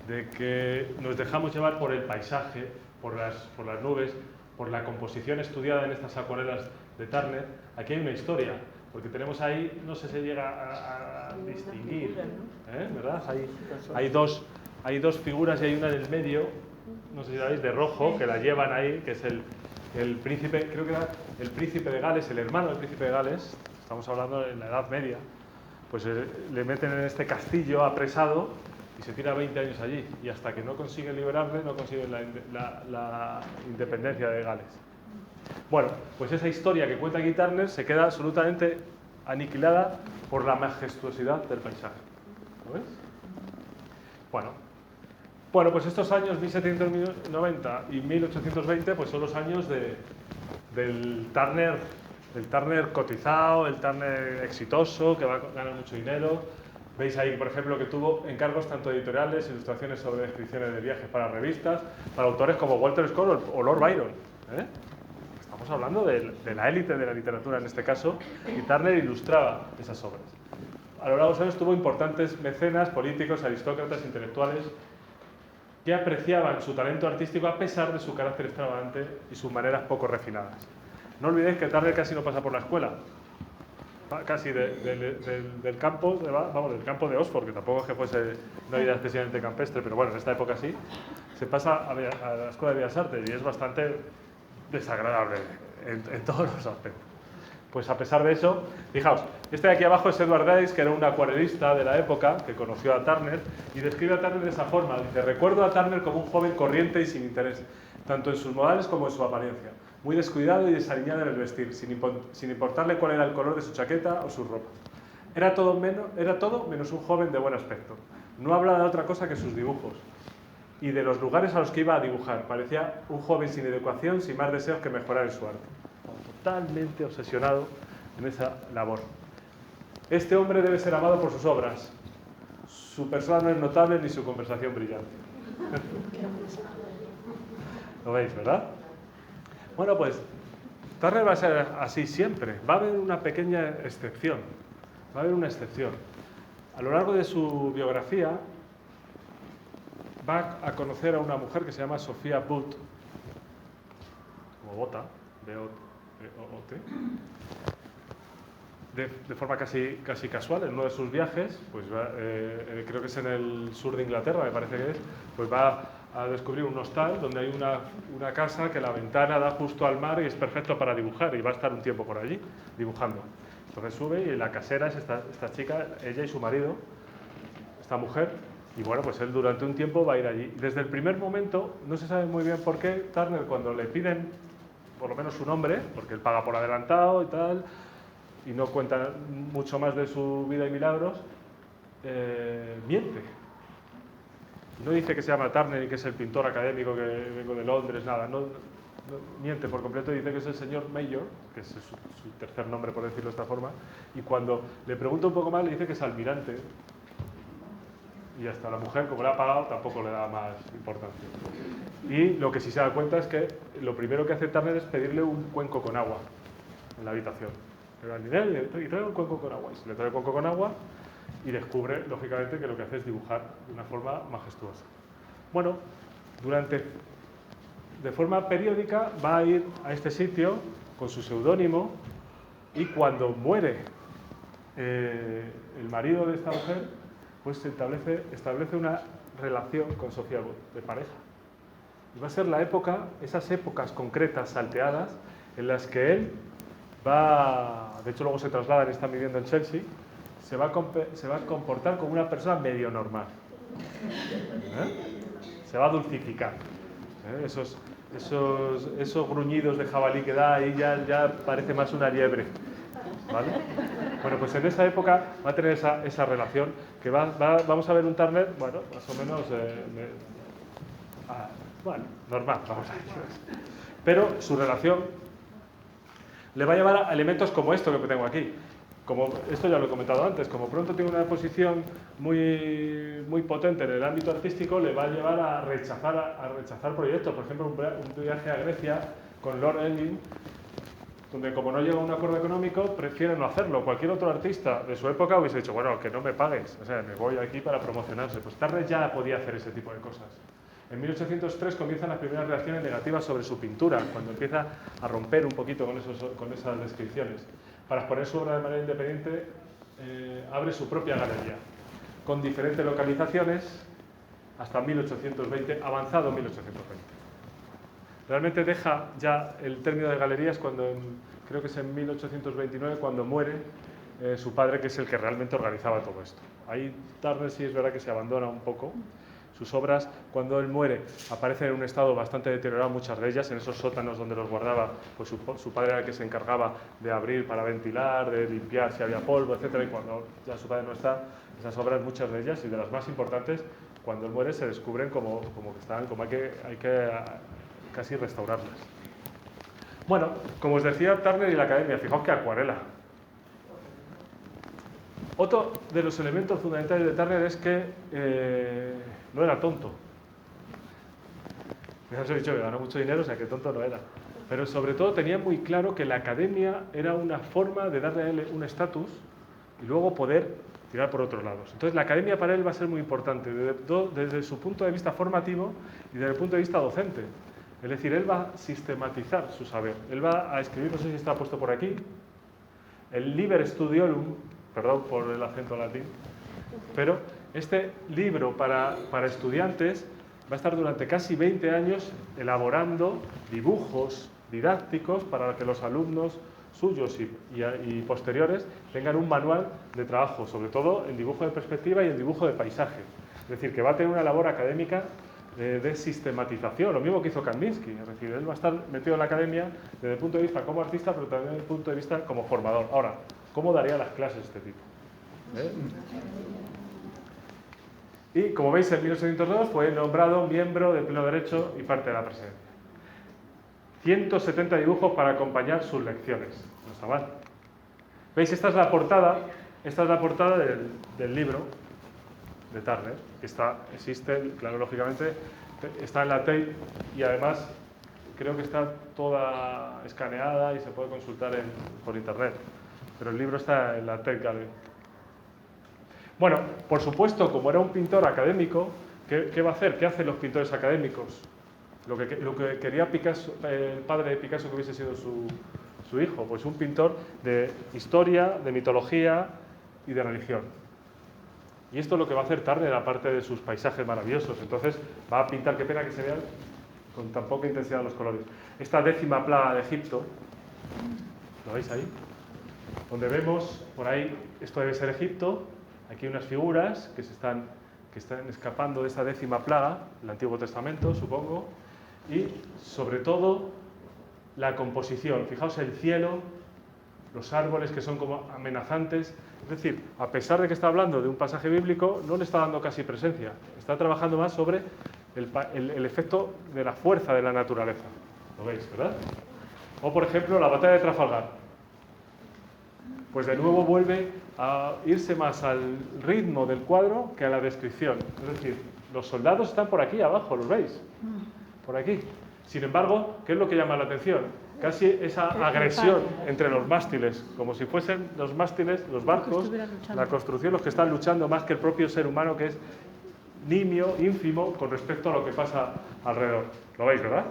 de que nos dejamos llevar por el paisaje, por las nubes, por la composición estudiada en estas acuarelas de Turner, aquí hay una historia, porque tenemos ahí, no sé si llega a distinguir, ¿verdad? Hay dos figuras y hay una del medio, no sé si sabéis, de rojo, que la llevan ahí, que es el príncipe, creo que era el príncipe de Gales, el hermano del príncipe de Gales, estamos hablando en la Edad Media, pues le meten en este castillo apresado y se tira 20 años allí, y hasta que no consiguen liberarle, no consiguen la independencia de Gales. Bueno, pues esa historia que cuenta aquí Turner se queda absolutamente aniquilada por la majestuosidad del paisaje. ¿Lo ves? Bueno, pues estos años 1790 y 1820 pues son los años del Turner cotizado, el Turner exitoso, que va a ganar mucho dinero. Veis ahí, por ejemplo, que tuvo encargos tanto editoriales, ilustraciones sobre descripciones de viajes para revistas, para autores como Walter Scott o Lord Byron. Estamos hablando de la élite de la literatura en este caso, y Turner ilustraba esas obras. a lo largo de los años tuvo importantes mecenas, políticos, aristócratas, intelectuales, que apreciaban su talento artístico a pesar de su carácter extravagante y sus maneras poco refinadas. No olvidéis que Turner casi no pasa por la escuela, casi del campo, del campo de Oxford, que tampoco es que fuese una vida excesivamente campestre, pero bueno, en esta época sí, se pasa a la Escuela de Bellas Artes y es bastante desagradable en todos los aspectos. Pues a pesar de eso, fijaos, este de aquí abajo es Edward Dice, que era un acuarelista de la época, que conoció a Turner, y describe a Turner de esa forma. Dice, recuerdo a Turner como un joven corriente y sin interés, tanto en sus modales como en su apariencia, muy descuidado y desaliñado en el vestir, sin importarle cuál era el color de su chaqueta o sus ropas. Era todo menos un joven de buen aspecto. No hablaba de otra cosa que sus dibujos y de los lugares a los que iba a dibujar. Parecía un joven sin educación, sin más deseos que mejorar en su arte. Totalmente obsesionado en esa labor. Este hombre debe ser amado por sus obras. Su persona no es notable ni su conversación brillante. ¿Lo veis, verdad? Bueno, pues Turner va a ser así siempre. Va a haber una pequeña excepción. Va a haber una excepción. A lo largo de su biografía va a conocer a una mujer que se llama Sophia Booth, como bota, B-O-T, de forma casi casual, en uno de sus viajes, pues creo que es en el sur de Inglaterra, me parece que es, pues va a descubrir un hostal donde hay una casa que la ventana da justo al mar y es perfecto para dibujar, y va a estar un tiempo por allí dibujando. Entonces sube y la casera es esta chica, ella y su marido, esta mujer, y bueno, pues él durante un tiempo va a ir allí. Desde el primer momento, no se sabe muy bien por qué, Turner, cuando le piden por lo menos su nombre, porque él paga por adelantado y tal, y no cuenta mucho más de su vida y milagros, miente. No dice que se llama Turner y que es el pintor académico que vengo de Londres, nada, no, miente por completo, dice que es el señor Mayor, que es su tercer nombre, por decirlo de esta forma, y cuando le pregunta un poco más le dice que es almirante, y hasta la mujer, como le ha pagado, tampoco le da más importancia. Y lo que sí se da cuenta es que lo primero que hace Turner es pedirle un cuenco con agua en la habitación. Le da el dinero y trae un cuenco con agua. Y se le trae el cuenco con agua y descubre, lógicamente, que lo que hace es dibujar de una forma majestuosa. Bueno, de forma periódica va a ir a este sitio con su seudónimo y cuando muere el marido de esta mujer, pues se establece una relación con Sophia Booth, de pareja. Y va a ser esas épocas concretas, salteadas, en las que él de hecho luego se traslada y está viviendo en Chelsea, se va a comportar como una persona medio normal. Se va a dulcificar. Esos gruñidos de jabalí que da ahí ya parece más una liebre. ¿Vale? Bueno, pues en esa época va a tener esa relación que vamos a ver un Turner, bueno, más o menos normal, vamos a decir. Pero su relación le va a llevar a elementos como esto que tengo aquí. Como esto ya lo he comentado antes, como pronto tiene una posición muy potente en el ámbito artístico, le va a llevar a rechazar proyectos. Por ejemplo, un viaje a Grecia con Lord Elgin, donde como no llega a un acuerdo económico, prefiere no hacerlo. Cualquier otro artista de su época hubiese dicho, bueno, que no me pagues, o sea, me voy aquí para promocionarse. Pues Turner ya podía hacer ese tipo de cosas. En 1803 comienzan las primeras reacciones negativas sobre su pintura, cuando empieza a romper un poquito con esas descripciones. Para exponer su obra de manera independiente, abre su propia galería, con diferentes localizaciones, hasta 1820, avanzado 1820. Realmente deja ya el término de galerías creo que es en 1829, cuando muere su padre, que es el que realmente organizaba todo esto. Ahí Turner sí es verdad que se abandona un poco. Sus obras, cuando él muere, aparecen en un estado bastante deteriorado, muchas de ellas, en esos sótanos donde los guardaba, pues su padre era el que se encargaba de abrir para ventilar, de limpiar si había polvo, etc. Y cuando ya su padre no está, esas obras, muchas de ellas, y de las más importantes, cuando él muere se descubren como que están, como hay que casi restaurarlas. Bueno, como os decía, Turner y la academia, fijaos que acuarela. Otro de los elementos fundamentales de Turner es que no era tonto. Ya os he dicho que ganó mucho dinero, o sea que tonto no era. Pero sobre todo tenía muy claro que la academia era una forma de darle a él un estatus y luego poder tirar por otros lados. Entonces la academia para él va a ser muy importante, desde su punto de vista formativo y desde el punto de vista docente. Es decir, él va a sistematizar su saber. Él va a escribir, no sé si está puesto por aquí, el Liber Studiolum, perdón por el acento latín, pero este libro para estudiantes va a estar durante casi 20 años elaborando dibujos didácticos para que los alumnos suyos y posteriores tengan un manual de trabajo, sobre todo en dibujo de perspectiva y en dibujo de paisaje. Es decir, que va a tener una labor académica de sistematización, lo mismo que hizo Kandinsky. Es decir, él va a estar metido en la academia desde el punto de vista como artista, pero también desde el punto de vista como formador. Ahora, ¿cómo daría las clases este tipo? Y, como veis, en 1902 fue nombrado miembro de pleno derecho y parte de la presidencia. 170 dibujos para acompañar sus lecciones. No está mal. ¿Veis? Esta es la portada del libro de Turner, que existe, claro, lógicamente, está en la Tate y además creo que está toda escaneada y se puede consultar por internet. Pero el libro está en la Tate Gallery. Bueno, por supuesto, como era un pintor académico, ¿qué va a hacer? ¿Qué hacen los pintores académicos? Lo que quería Picasso, el padre de Picasso que hubiese sido su hijo, pues un pintor de historia, de mitología y de religión. Y esto es lo que va a hacer Turner, aparte de sus paisajes maravillosos. Entonces va a pintar, qué pena que se vean con tan poca intensidad los colores. Esta 10ª plaga de Egipto, ¿lo veis ahí? Donde vemos, por ahí, esto debe ser Egipto, aquí unas figuras que están escapando de esta 10ª plaga, el Antiguo Testamento, supongo, y sobre todo la composición. Fijaos el cielo, los árboles que son como amenazantes. Es decir, a pesar de que está hablando de un pasaje bíblico, no le está dando casi presencia. Está trabajando más sobre el efecto de la fuerza de la naturaleza. ¿Lo veis, verdad? O, por ejemplo, la batalla de Trafalgar. Pues de nuevo vuelve a irse más al ritmo del cuadro que a la descripción. Es decir, los soldados están por aquí abajo, ¿los veis? Por aquí. Sin embargo, ¿qué es lo que llama la atención? Casi esa agresión entre los mástiles, como si fuesen los mástiles, los barcos, la construcción, los que están luchando más que el propio ser humano, que es nimio, ínfimo, con respecto a lo que pasa alrededor. ¿Lo veis, verdad?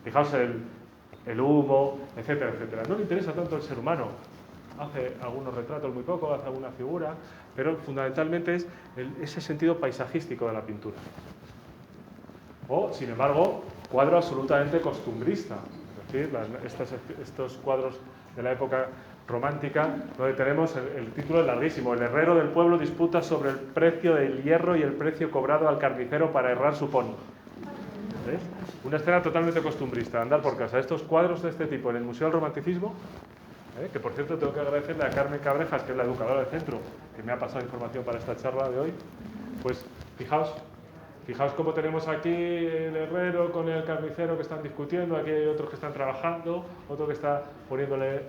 Fijaos el humo, etcétera, etcétera. No le interesa tanto el ser humano. Hace algunos retratos muy poco, hace alguna figura, pero fundamentalmente es ese sentido paisajístico de la pintura. O, sin embargo, cuadro absolutamente costumbrista. Es decir, estos cuadros de la época romántica, donde tenemos el título es larguísimo: el herrero del pueblo disputa sobre el precio del hierro y el precio cobrado al carnicero para herrar su pony. ¿Ves? Una escena totalmente costumbrista, andar por casa. Estos cuadros de este tipo en el Museo del Romanticismo, que por cierto tengo que agradecerle a Carmen Cabrejas, que es la educadora del centro, que me ha pasado información para esta charla de hoy. Pues fijaos cómo tenemos aquí el herrero con el carnicero que están discutiendo, aquí hay otros que están trabajando, otro que está poniéndole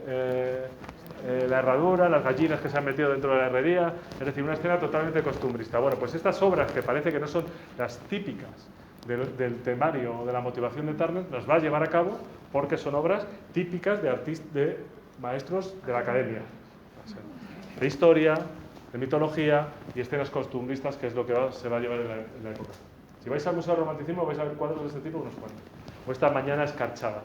la herradura, las gallinas que se han metido dentro de la herrería, es decir, una escena totalmente costumbrista. Bueno, pues estas obras que parece que no son las típicas del temario o de la motivación de Turner, las va a llevar a cabo porque son obras típicas de maestros de la academia, de historia, de mitología y escenas costumbristas, que es lo que se va a llevar en la época. Si vais al Museo del Romanticismo vais a ver cuadros de este tipo, unos cuantos. O esta mañana escarchada,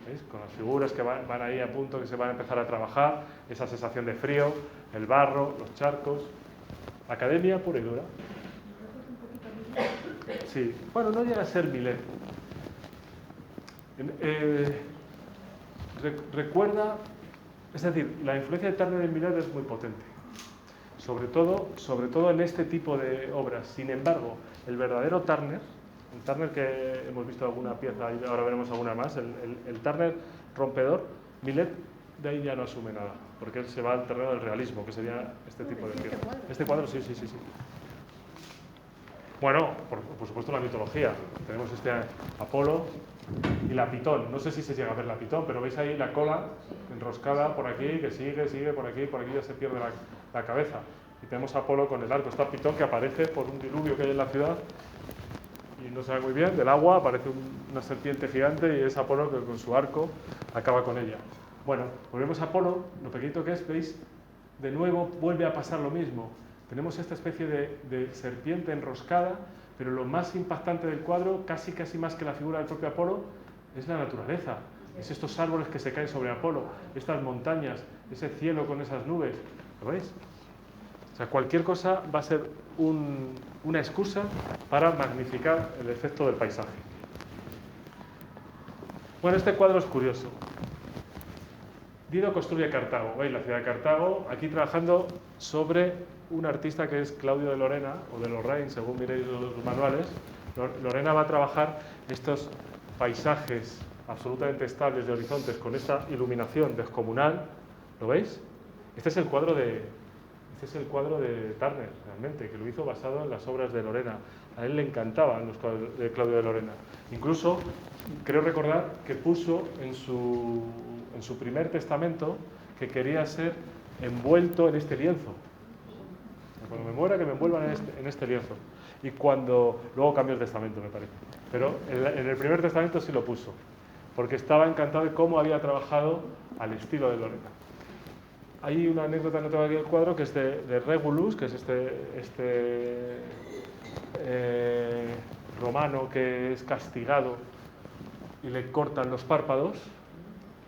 ¿veis? Con las figuras que van ahí a punto, que se van a empezar a trabajar, esa sensación de frío, el barro, los charcos. Academia pura y dura. Sí, bueno, no llega a ser Millet. Recuerda, es decir, la influencia de Turner en Millet es muy potente. Sobre todo en este tipo de obras. Sin embargo, el verdadero Turner, el Turner que hemos visto alguna pieza y ahora veremos alguna más, el Turner rompedor, Millet de ahí ya no asume nada, porque él se va al terreno del realismo, que sería este tipo de pieza. Este cuadro, sí. Bueno, por supuesto la mitología. Tenemos este Apolo y la Pitón. No sé si se llega a ver la Pitón, pero veis ahí la cola enroscada por aquí, que sigue por aquí ya se pierde la cabeza. Y tenemos a Apolo con el arco. Está Pitón, que aparece por un diluvio que hay en la ciudad y no se ve muy bien, del agua, aparece una serpiente gigante y es Apolo que con su arco acaba con ella. Bueno, volvemos a Apolo, lo pequeñito que es, veis, de nuevo vuelve a pasar lo mismo. Tenemos esta especie de serpiente enroscada, pero lo más impactante del cuadro, casi más que la figura del propio Apolo, es la naturaleza. Es estos árboles que se caen sobre Apolo, estas montañas, ese cielo con esas nubes. ¿Lo veis? O sea, cualquier cosa va a ser una excusa para magnificar el efecto del paisaje. Bueno, este cuadro es curioso. Dido construye Cartago. ¿Veis? La ciudad de Cartago, aquí trabajando sobre un artista que es Claudio de Lorena, o de Lorraine, según miréis los manuales. Lorena va a trabajar estos paisajes absolutamente estables de horizontes con esta iluminación descomunal. ¿Lo veis? Este es el cuadro de Turner, realmente, que lo hizo basado en las obras de Lorena. A él le encantaban los cuadros de Claudio de Lorena. Incluso, creo recordar que puso en su primer testamento que quería ser envuelto en este lienzo. Cuando me muera, que me envuelvan en este lienzo. Y luego cambió el testamento, me parece. Pero en el primer testamento sí lo puso, porque estaba encantado de cómo había trabajado al estilo de Lorena. Hay una anécdota, no tengo aquí el cuadro, que es de Regulus, que es este romano que es castigado y le cortan los párpados,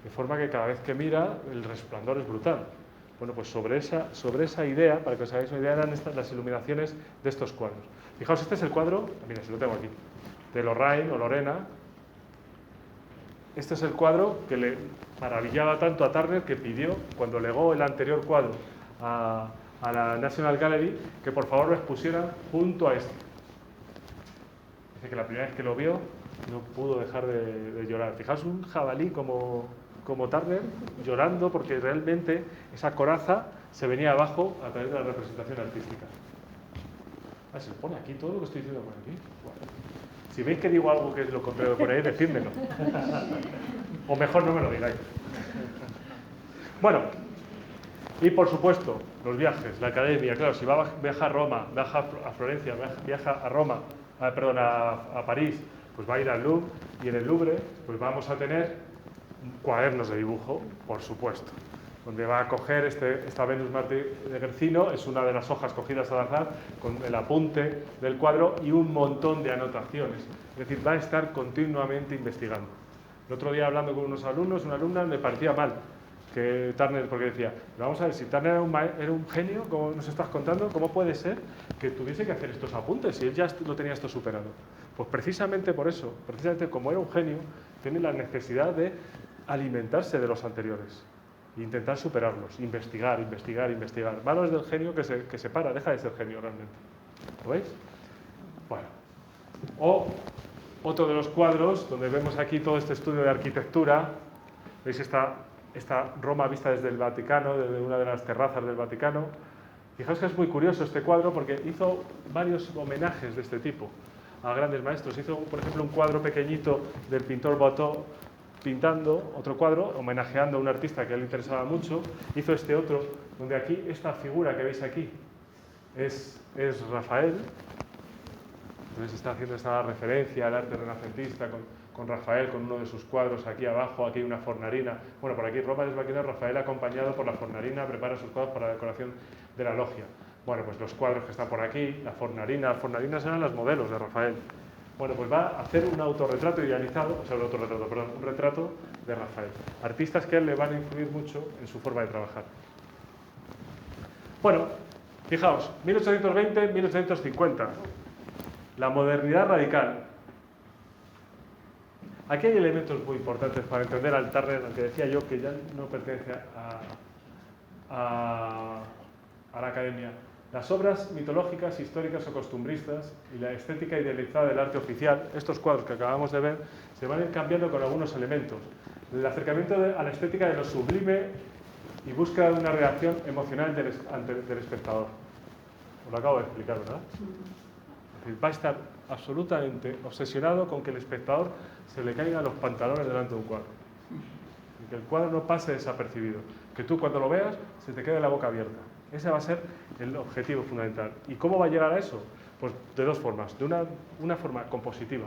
de forma que cada vez que mira el resplandor es brutal. Bueno, pues sobre esa idea, para que os hagáis una idea, eran las iluminaciones de estos cuadros. Fijaos, este es el cuadro, mira, si lo tengo aquí, de Lorraine o Lorena. Este es el cuadro que le maravillaba tanto a Turner que pidió, cuando legó el anterior cuadro a la National Gallery, que por favor lo expusieran junto a este. Dice que la primera vez que lo vio no pudo dejar de llorar. Fijaos, un jabalí como Turner llorando porque realmente esa coraza se venía abajo a través de la representación artística. Se pone aquí todo lo que estoy diciendo por aquí. Bueno. Si veis que digo algo que es lo contrario por ahí, decídmelo. O mejor no me lo digáis. Bueno, y por supuesto, los viajes, la academia. Claro, si viaja a Roma, viaja a Florencia, viaja a Roma, a París, pues va a ir al Louvre, y en el Louvre pues vamos a tener cuadernos de dibujo, por supuesto, donde va a coger esta Venus Marte de Guercino, es una de las hojas cogidas al azar, con el apunte del cuadro y un montón de anotaciones. Es decir, va a estar continuamente investigando. El otro día, hablando con unos alumnos, una alumna, me parecía mal que Turner, porque decía, vamos a ver, si Turner era un genio, como nos estás contando, ¿cómo puede ser que tuviese que hacer estos apuntes si él ya lo tenía esto superado? Pues precisamente por eso, precisamente como era un genio, tiene la necesidad de alimentarse de los anteriores e intentar superarlos, investigar. Malos del genio que se para, deja de ser genio realmente. ¿Lo veis? Bueno. O otro de los cuadros, donde vemos aquí todo este estudio de arquitectura. ¿Veis esta Roma vista desde el Vaticano, desde una de las terrazas del Vaticano? Fijaos que es muy curioso este cuadro porque hizo varios homenajes de este tipo a grandes maestros. Hizo, por ejemplo, un cuadro pequeñito del pintor Watteau pintando, otro cuadro, homenajeando a un artista que a él le interesaba mucho. Hizo este otro, donde aquí, esta figura que veis aquí, es Rafael. Entonces está haciendo esta referencia al arte renacentista con Rafael, con uno de sus cuadros aquí abajo. Aquí hay una fornarina. Bueno, por aquí Roma desvaquida, Rafael acompañado por la fornarina prepara sus cuadros para la decoración de la logia. Bueno, pues los cuadros que están por aquí, las fornarinas eran los modelos de Rafael. Bueno, pues va a hacer un autorretrato idealizado, un retrato de Rafael. Artistas que a él le van a influir mucho en su forma de trabajar. Bueno, fijaos, 1820-1850, la modernidad radical. Aquí hay elementos muy importantes para entender al Turner, aunque decía yo que ya no pertenece a la academia. Las obras mitológicas, históricas o costumbristas y la estética idealizada del arte oficial, estos cuadros que acabamos de ver, se van a ir cambiando con algunos elementos. El acercamiento a la estética de lo sublime y búsqueda de una reacción emocional del espectador. Os lo acabo de explicar, ¿verdad? Es decir, va a estar absolutamente obsesionado con que el espectador se le caigan los pantalones delante de un cuadro. Y que el cuadro no pase desapercibido. Que tú cuando lo veas se te quede la boca abierta. Ese va a ser el objetivo fundamental. ¿Y cómo va a llegar a eso? Pues de dos formas. De una forma compositiva.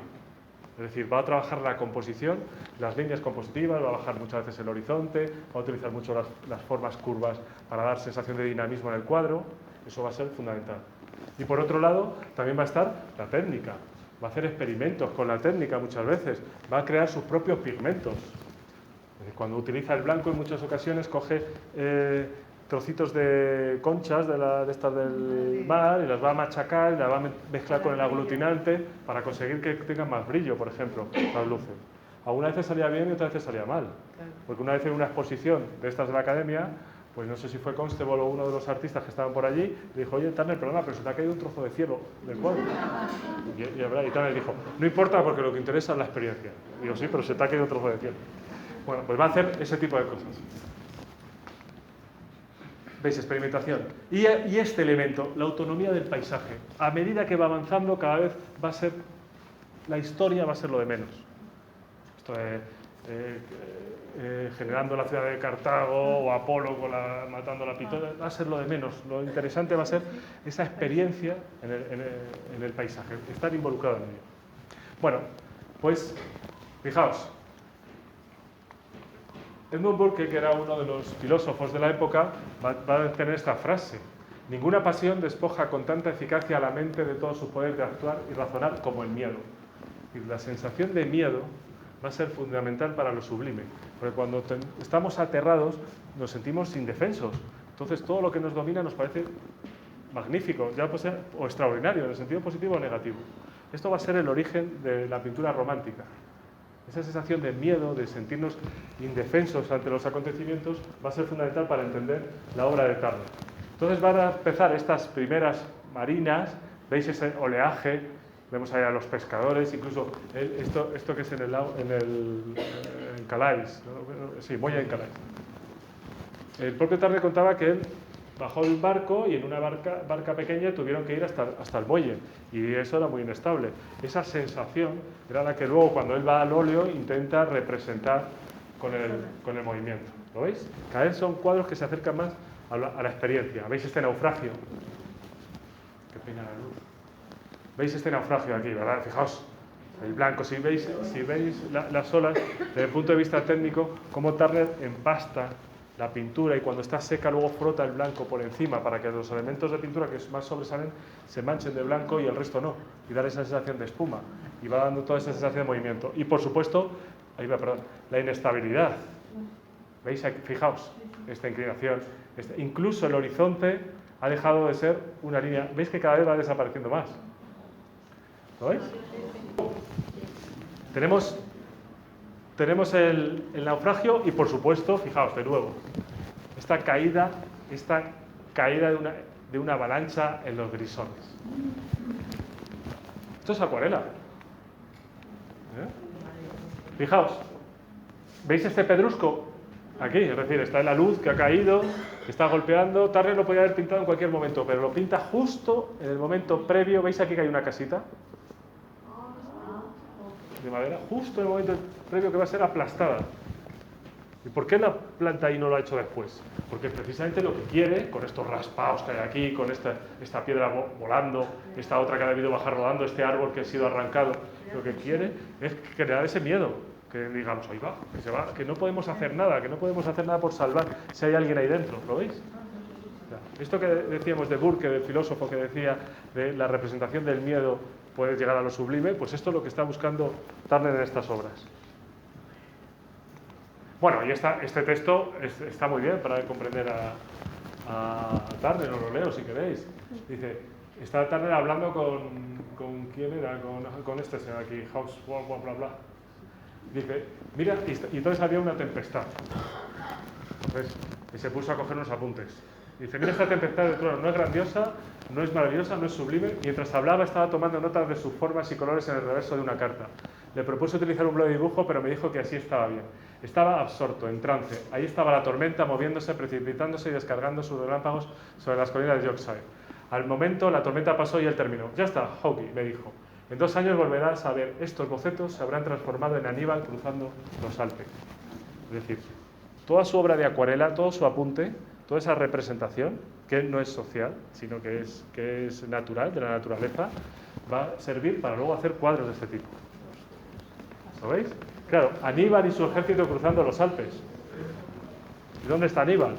Es decir, va a trabajar la composición, las líneas compositivas, va a bajar muchas veces el horizonte, va a utilizar mucho las formas curvas para dar sensación de dinamismo en el cuadro. Eso va a ser fundamental. Y por otro lado, también va a estar la técnica. Va a hacer experimentos con la técnica muchas veces. Va a crear sus propios pigmentos. Cuando utiliza el blanco en muchas ocasiones coge trocitos de conchas de estas del mar y las va a machacar y las va a mezclar con el aglutinante para conseguir que tengan más brillo, por ejemplo, las luces. Algunas veces salía bien y otras veces salía mal. Porque una vez en una exposición de estas de la academia, pues no sé si fue Constable o uno de los artistas que estaban por allí, le dijo, oye, Turner, perdona, pero se te ha caído un trozo de cielo del cuadro. Y Turner dijo, no importa porque lo que interesa es la experiencia. Digo, sí, pero se te ha caído un trozo de cielo. Bueno, pues va a hacer ese tipo de cosas. ¿Veis? Experimentación. Y este elemento, la autonomía del paisaje. A medida que va avanzando, cada vez va a ser, la historia va a ser lo de menos. Esto generando la ciudad de Cartago o Apolo matando a la Piton, va a ser lo de menos. Lo interesante va a ser esa experiencia en el paisaje, estar involucrado en ello. Bueno, pues fijaos. Edmund Burke, que era uno de los filósofos de la época, va a tener esta frase: ninguna pasión despoja con tanta eficacia a la mente de todo su poder de actuar y razonar como el miedo. Y la sensación de miedo va a ser fundamental para lo sublime, porque cuando estamos aterrados nos sentimos indefensos. Entonces todo lo que nos domina nos parece magnífico, ya puede ser, o extraordinario, en el sentido positivo o negativo. Esto va a ser el origen de la pintura romántica. Esa sensación de miedo, de sentirnos indefensos ante los acontecimientos, va a ser fundamental para entender la obra de Turner. Entonces van a empezar estas primeras marinas, veis ese oleaje, vemos ahí a los pescadores, incluso esto que es en Calais, ¿no? Sí, muelle en Calais. El propio Turner contaba que él bajó de un barco y en una barca pequeña tuvieron que ir hasta el muelle, y eso era muy inestable. Esa sensación era la que luego, cuando él va al óleo, intenta representar con el movimiento. ¿Lo veis? Cada vez son cuadros que se acercan más a la experiencia. ¿Veis este naufragio? Qué pena la luz. ¿Veis este naufragio aquí, verdad? Fijaos, el blanco. Si veis las olas, desde el punto de vista técnico, cómo Turner empasta la pintura y cuando está seca luego frota el blanco por encima para que los elementos de pintura que más sobresalen se manchen de blanco y el resto no, y dar esa sensación de espuma, y va dando toda esa sensación de movimiento. Y por supuesto, la inestabilidad. ¿Veis? Fijaos, esta inclinación, incluso el horizonte ha dejado de ser una línea. ¿Veis que cada vez va desapareciendo más? ¿Lo veis? Tenemos el naufragio y, por supuesto, fijaos de nuevo, esta caída de una avalancha en los grisones. Esto es acuarela. Fijaos, ¿veis este pedrusco? Aquí, es decir, está en la luz que ha caído, que está golpeando. Turner lo podía haber pintado en cualquier momento, pero lo pinta justo en el momento previo. ¿Veis aquí que hay una casita de madera? Justo en el momento previo que va a ser aplastada. ¿Y por qué la planta ahí no lo ha hecho después? Porque precisamente lo que quiere, con estos raspados que hay aquí, con esta piedra volando, esta otra que ha debido bajar rodando, este árbol que ha sido arrancado, lo que quiere es crear ese miedo. Que digamos, ahí va, que no podemos hacer nada, por salvar si hay alguien ahí dentro, ¿lo veis? Esto que decíamos de Burke, del filósofo que decía de la representación del miedo puede llegar a lo sublime, pues esto es lo que está buscando Turner en estas obras. Bueno, y este texto está muy bien para comprender a Turner, os lo leo si queréis. Dice, está Turner hablando con ¿quién era? Con este señor aquí, House, bla, bla, bla. Dice, mira, y entonces había una tempestad. Entonces, y se puso a coger unos apuntes. Dice, mira esta tempestad del trueno, no es grandiosa, no es maravillosa, no es sublime. Mientras hablaba estaba tomando notas de sus formas y colores en el reverso de una carta. Le propuse utilizar un blog de dibujo, pero me dijo que así estaba bien. Estaba absorto, en trance. Ahí estaba la tormenta moviéndose, precipitándose y descargando sus relámpagos sobre las colinas de Yorkshire. Al momento la tormenta pasó y él terminó. Ya está, Hawke, me dijo. En 2 años volverás a ver, estos bocetos se habrán transformado en Aníbal cruzando los Alpes. Es decir, toda su obra de acuarela, todo su apunte, toda esa representación, que no es social, sino que es natural, de la naturaleza, va a servir para luego hacer cuadros de este tipo. ¿Lo veis? Claro, Aníbal y su ejército cruzando los Alpes. ¿Y dónde está Aníbal?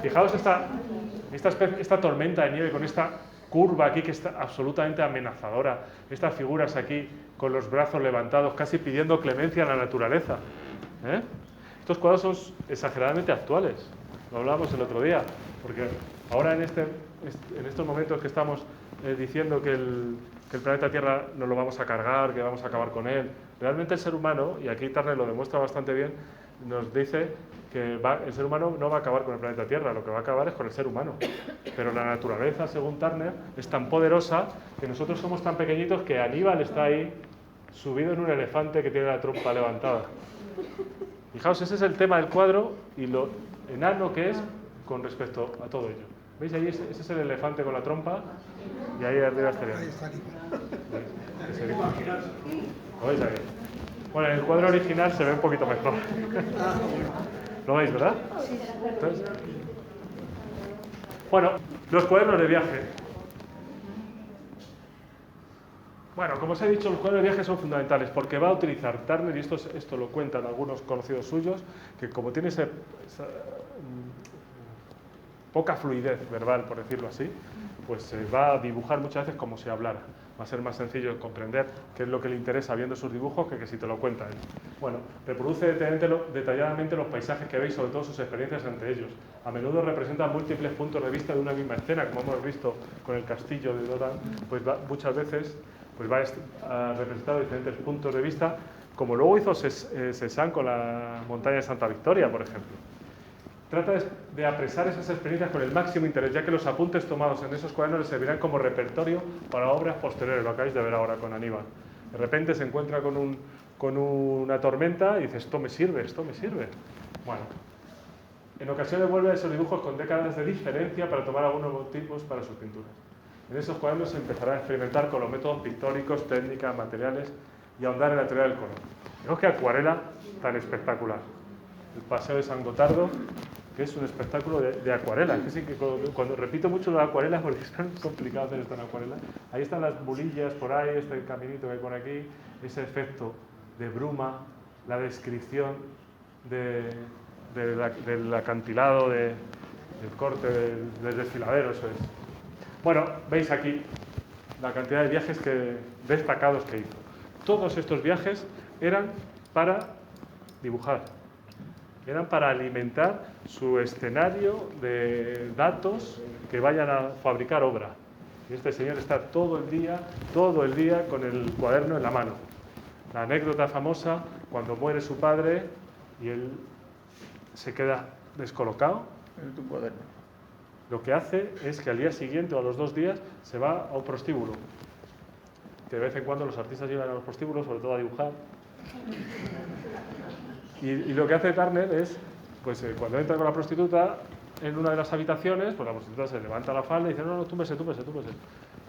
Fijaos esta tormenta de nieve con esta curva aquí que está absolutamente amenazadora, estas figuras aquí con los brazos levantados, casi pidiendo clemencia a la naturaleza. ¿Eh? Estos cuadros son exageradamente actuales, lo hablábamos el otro día, porque ahora en estos momentos que estamos diciendo que el planeta Tierra nos lo vamos a cargar, que vamos a acabar con él, realmente el ser humano, y aquí Turner lo demuestra bastante bien, nos dice que el ser humano no va a acabar con el planeta Tierra, lo que va a acabar es con el ser humano. Pero la naturaleza, según Turner, es tan poderosa que nosotros somos tan pequeñitos que Aníbal está ahí subido en un elefante que tiene la trompa levantada. Fijaos, ese es el tema del cuadro y lo enano que es con respecto a todo ello. ¿Veis ahí? Ese es el elefante con la trompa y ahí arriba estaría. Ahí está ¿Lo veis ahí? Bueno, en el cuadro original se ve un poquito mejor. ¿Lo veis, verdad? Entonces, bueno, los cuadernos de viaje. Bueno, como os he dicho, los cuadernos de viaje son fundamentales porque va a utilizar Turner, y esto lo cuentan algunos conocidos suyos, que como tiene esa poca fluidez verbal, por decirlo así, pues va a dibujar muchas veces como si hablara. Va a ser más sencillo de comprender qué es lo que le interesa viendo sus dibujos que si te lo cuenta él. Bueno, reproduce detalladamente los paisajes que veis, sobre todo sus experiencias entre ellos. A menudo representa múltiples puntos de vista de una misma escena, como hemos visto con el castillo de Dodan, pues muchas veces va a representar diferentes puntos de vista, como luego hizo Cézanne con la montaña de Santa Victoria, por ejemplo. Trata de apresar esas experiencias con el máximo interés, ya que los apuntes tomados en esos cuadernos les servirán como repertorio para obras posteriores, lo acabáis de ver ahora con Aníbal. De repente se encuentra con una tormenta y dice, esto me sirve. Bueno, en ocasiones vuelve a esos dibujos con décadas de diferencia para tomar algunos motivos para sus pinturas. En esos cuadernos se empezará a experimentar con los métodos pictóricos, técnicas, materiales y ahondar en la teoría del color. Fijaos qué acuarela tan espectacular. El Paseo de San Gotardo, que es un espectáculo de acuarela. Que sí, que cuando repito mucho las acuarelas, porque es tan complicado hacer esto en acuarela, ahí están las bolillas por ahí, este caminito que hay por aquí, ese efecto de bruma, la descripción del acantilado, del corte, del desfiladero, eso es. Bueno, veis aquí la cantidad de viajes destacados que hizo. Todos estos viajes eran para dibujar. Eran para alimentar su escenario de datos que vayan a fabricar obra. Y este señor está todo el día con el cuaderno en la mano. La anécdota famosa, cuando muere su padre y él se queda descolocado. En tu cuaderno. Lo que hace es que al día siguiente o a los 2 días se va a un prostíbulo. Que de vez en cuando los artistas llegan a los prostíbulos, sobre todo a dibujar. Y lo que hace Turner es, pues cuando entra con la prostituta en una de las habitaciones, pues la prostituta se levanta la falda y dice, no, túmbese.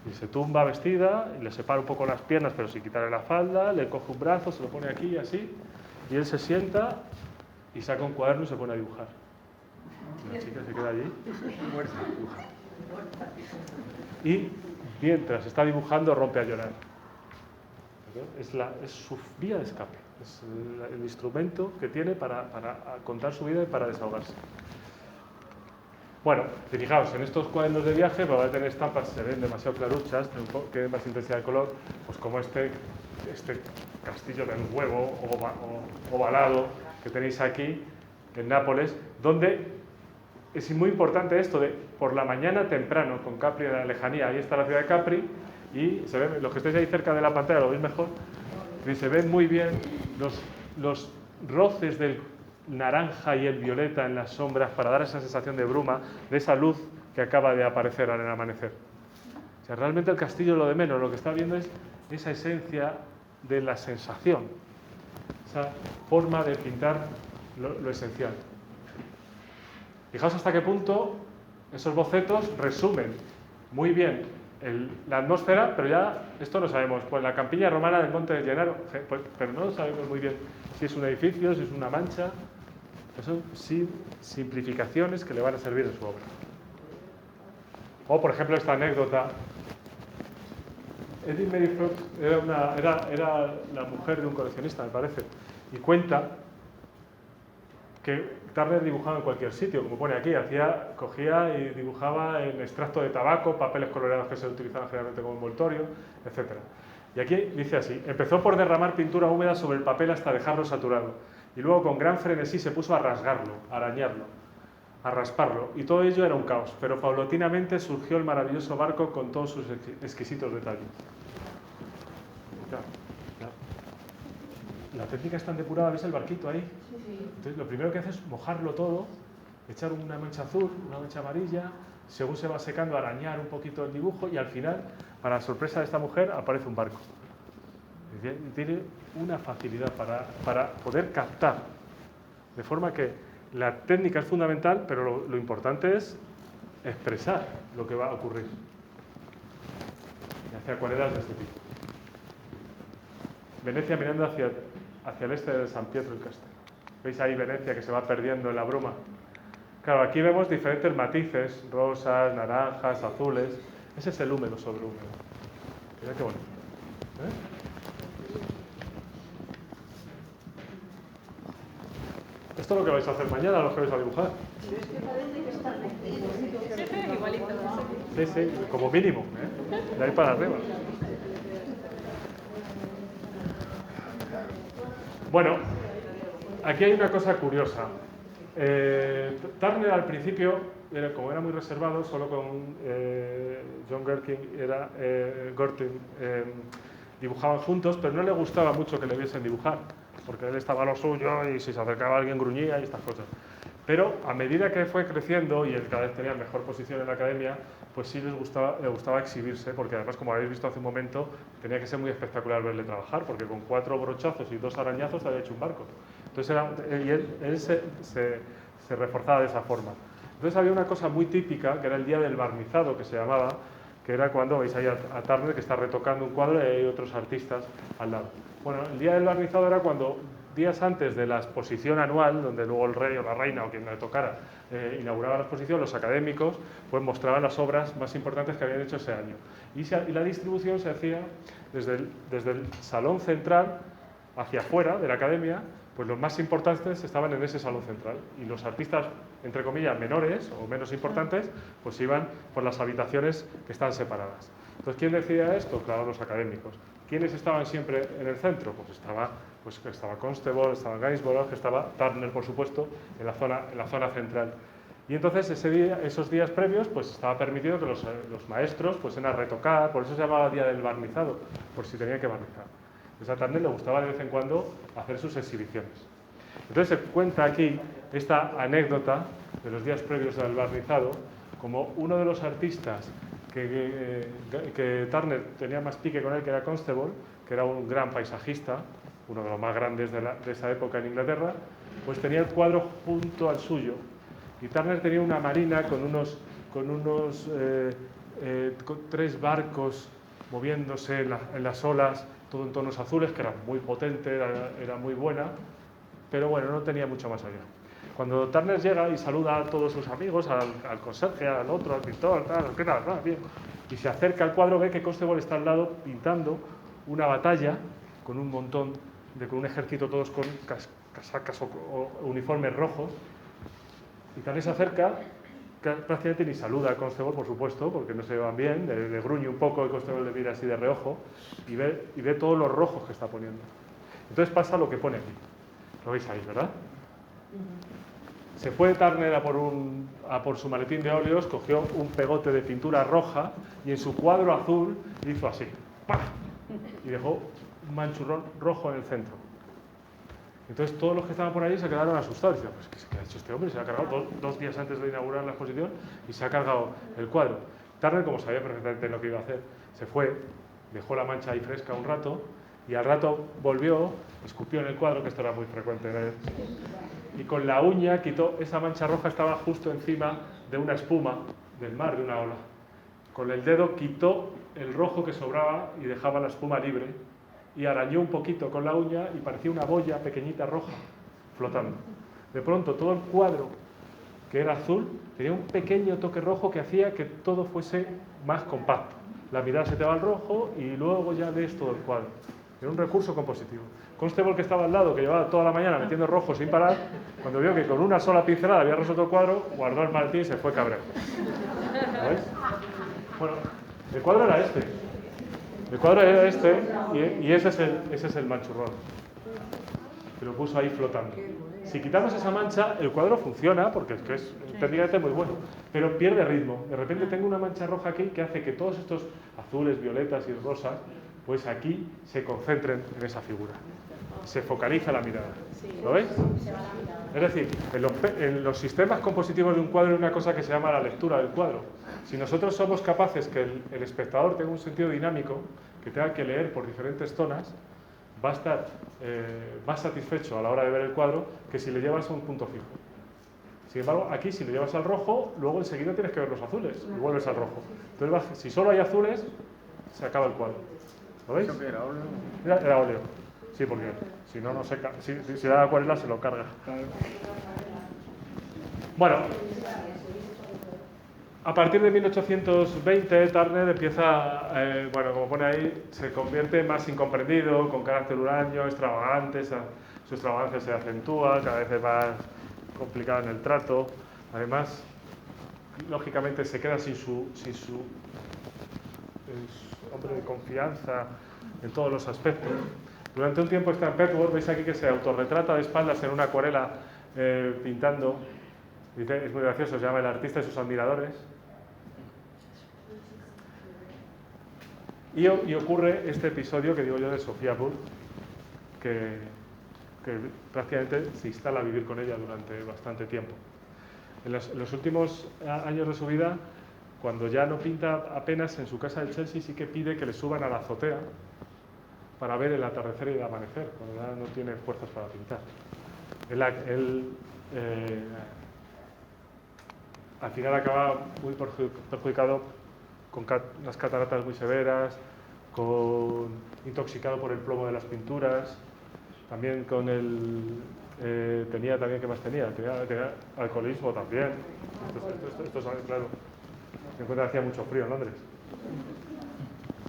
Y se tumba vestida, y le separa un poco las piernas, pero sin quitarle la falda, le coge un brazo, se lo pone aquí y así, y él se sienta y saca un cuaderno y se pone a dibujar. Y la chica se queda allí, dibujando. Y mientras está dibujando rompe a llorar. Es su vía de escape. Es el instrumento que tiene para contar su vida y para desahogarse. Bueno, y fijaos, en estos cuadernos de viaje, va a tener estampas, se ven demasiado claruchas, tienen más intensidad de color, pues como este castillo del huevo ovalado que tenéis aquí en Nápoles, donde es muy importante esto de por la mañana temprano, con Capri en la lejanía. Ahí está la ciudad de Capri y se ven, los que estéis ahí cerca de la pantalla lo veis mejor, y se ven muy bien los roces del naranja y el violeta en las sombras para dar esa sensación de bruma, de esa luz que acaba de aparecer al amanecer. O sea, realmente el castillo es lo de menos, lo que está viendo es esa esencia de la sensación, esa forma de pintar lo esencial. Fijaos hasta qué punto esos bocetos resumen muy bien la atmósfera, pero ya esto lo sabemos, pues la campiña romana del Monte de Llenaro, pero no lo sabemos muy bien si es un edificio, si es una mancha. Son simplificaciones que le van a servir en su obra. O, por ejemplo, esta anécdota. Edith Mary Fox era la mujer de un coleccionista, me parece, y cuenta que Turner dibujaba en cualquier sitio, como pone aquí, cogía y dibujaba en extracto de tabaco, papeles coloreados que se utilizaban generalmente como envoltorio, etc. Y aquí dice así: empezó por derramar pintura húmeda sobre el papel hasta dejarlo saturado, y luego con gran frenesí se puso a rasgarlo, a arañarlo, a rasparlo, y todo ello era un caos, pero paulatinamente surgió el maravilloso barco con todos sus exquisitos detalles. Claro, claro. La técnica es tan depurada, ¿ves el barquito ahí? Sí, sí. Entonces lo primero que hace es mojarlo todo, echar una mancha azul, una mancha amarilla, según se va secando, arañar un poquito el dibujo, y al final, para la sorpresa de esta mujer, aparece un barco. Y tiene una facilidad para poder captar, de forma que la técnica es fundamental, pero lo importante es expresar lo que va a ocurrir. Y hace acuarelas de este tipo. Venecia mirando hacia el este de San Pietro il Castello. ¿Veis ahí Venecia que se va perdiendo en la bruma? Claro, aquí vemos diferentes matices, rosas, naranjas, azules. Ese es el húmedo sobre húmedo. Mira qué bonito. Esto es lo que vais a hacer mañana, los que vais a dibujar. Pero es que parece que está repetido. Igualito. Sí, sí, como mínimo, de ahí para arriba. Bueno, aquí hay una cosa curiosa. Turner al principio, como era muy reservado, solo con John Gortin dibujaban juntos, pero no le gustaba mucho que le viesen dibujar, porque él estaba a lo suyo y si se acercaba a alguien gruñía y estas cosas. Pero a medida que fue creciendo y él cada vez tenía mejor posición en la academia, pues sí le gustaba exhibirse, porque además, como habéis visto hace un momento, tenía que ser muy espectacular verle trabajar, porque con 4 brochazos y 2 arañazos había hecho un barco. Entonces él se reforzaba de esa forma. Entonces había una cosa muy típica, que era el día del barnizado, que se llamaba, que era cuando veis ahí a Turner que está retocando un cuadro y hay otros artistas al lado. Bueno, el día del barnizado era cuando, días antes de la exposición anual, donde luego el rey o la reina o quien le tocara inauguraba la exposición, los académicos pues mostraban las obras más importantes que habían hecho ese año. Y la distribución se hacía desde el salón central hacia afuera de la academia, pues los más importantes estaban en ese salón central y los artistas, entre comillas, menores o menos importantes, pues iban por las habitaciones que están separadas. Entonces, ¿quién decidía esto? Claro, los académicos. ¿Quiénes estaban siempre en el centro? Pues estaba Constable, estaba Gainsborough, estaba Turner, por supuesto, en la zona central. Y entonces esos días previos, pues estaba permitido que los maestros pues a retocar, por eso se llamaba día del barnizado, por si tenían que barnizar. Entonces a Turner le gustaba de vez en cuando hacer sus exhibiciones. Entonces se cuenta aquí esta anécdota de los días previos al barnizado, como uno de los artistas que Turner tenía más pique con él, que era Constable, que era un gran paisajista, uno de los más grandes de esa época en Inglaterra, pues tenía el cuadro junto al suyo. Y Turner tenía una marina con 3 barcos moviéndose en las olas, todo en tonos azules, que era muy potente, era muy buena, pero bueno, no tenía mucho más allá. Cuando Turner llega y saluda a todos sus amigos, al conserje, al otro, al pintor, ¿qué tal? Bien. Y se acerca al cuadro, ve que Constable está al lado pintando una batalla con un montón, con un ejército todos con casacas o uniformes rojos. Y Turner se acerca, prácticamente ni saluda a Constable, por supuesto, porque no se llevan bien, le gruñe un poco y Constable le mira así de reojo y ve todos los rojos que está poniendo. Entonces pasa lo que pone aquí. Lo veis ahí, ¿verdad? Se fue Turner a por su maletín de óleos, cogió un pegote de pintura roja y en su cuadro azul hizo así, ¡pah! Y dejó un manchurrón rojo en el centro. Entonces todos los que estaban por ahí se quedaron asustados. Dicen, pues, ¿qué ha hecho este hombre? Se ha cargado dos días antes de inaugurar la exposición y se ha cargado el cuadro. Turner, como sabía perfectamente lo que iba a hacer, se fue, dejó la mancha ahí fresca un rato y al rato volvió, escupió en el cuadro, que esto era muy frecuente en él, y con la uña quitó, esa mancha roja estaba justo encima de una espuma del mar, de una ola. Con el dedo quitó el rojo que sobraba y dejaba la espuma libre y arañó un poquito con la uña y parecía una boya pequeñita roja flotando. De pronto todo el cuadro, que era azul, tenía un pequeño toque rojo que hacía que todo fuese más compacto. La mirada se te va al rojo y luego ya ves todo el cuadro. Era un recurso compositivo. Constable, que estaba al lado, que llevaba toda la mañana metiendo rojo sin parar, cuando vio que con una sola pincelada había resuelto el cuadro, guardó el maletín y se fue cabrero. ¿Lo veis? Bueno, el cuadro era este. El cuadro era este y ese es el manchurrón. Que lo puso ahí flotando. Si quitamos esa mancha, el cuadro funciona, porque es que es técnicamente muy bueno, pero pierde ritmo. De repente tengo una mancha roja aquí que hace que todos estos azules, violetas y rosas, pues aquí se concentren en esa figura. Se focaliza la mirada. ¿Lo veis? Es decir, en los sistemas compositivos de un cuadro hay una cosa que se llama la lectura del cuadro. Si nosotros somos capaces que el espectador tenga un sentido dinámico, que tenga que leer por diferentes zonas, va a estar más satisfecho a la hora de ver el cuadro que si le llevas a un punto fijo. Sin embargo, aquí si le llevas al rojo, luego enseguida tienes que ver los azules y vuelves al rojo. Entonces, si solo hay azules, se acaba el cuadro. ¿Lo veis? ¿Eso qué era óleo? Era óleo. Sí, porque si no, no seca. Si da acuarela, se lo carga. Claro. Bueno, a partir de 1820, Turner empieza, bueno, como pone ahí, se convierte más incomprendido, con carácter huraño, extravagante, su extravagancia se acentúa, cada vez es más complicada en el trato. Además, lógicamente se queda sin su hombre de confianza en todos los aspectos. Durante un tiempo está en Petworth, veis aquí que se autorretrata de espaldas en una acuarela pintando. Dice, es muy gracioso, se llama El artista y sus admiradores. Y ocurre este episodio que digo yo de Sophia Bull, que prácticamente se instala a vivir con ella durante bastante tiempo. En los últimos años de su vida, cuando ya no pinta apenas, en su casa de Chelsea sí que pide que le suban a la azotea para ver el atardecer y el amanecer, cuando ya no tiene fuerzas para pintar. Él al final acaba muy perjudicado, con unas cataratas muy severas, intoxicado por el plomo de las pinturas, también con tenía también, ¿qué más tenía? Tenía alcoholismo también. Esto claro, me encuentro que hacía mucho frío en Londres.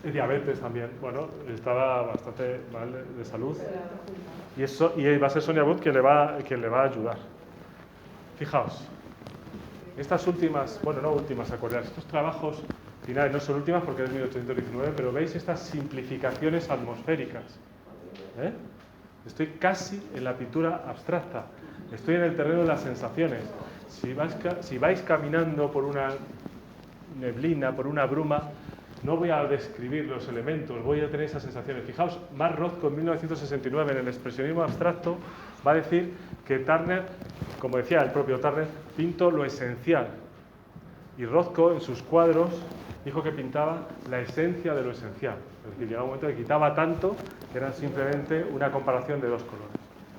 Y diabetes también, bueno, estaba bastante mal de salud. Y va a ser Sonia Wood quien le va a ayudar. Fijaos, estas últimas, bueno, no últimas, acordad, estos trabajos finales no son últimas porque es 1819, pero veis estas simplificaciones atmosféricas. Estoy casi en la pintura abstracta, estoy en el terreno de las sensaciones. Si vais caminando por una neblina, por una bruma, no voy a describir los elementos, voy a tener esas sensaciones. Fijaos, Mark Rothko en 1969 en el expresionismo abstracto va a decir que Turner, como decía el propio Turner, pintó lo esencial. Y Rothko en sus cuadros dijo que pintaba la esencia de lo esencial. Es decir, llegaba un momento que quitaba tanto que era simplemente una comparación de dos colores.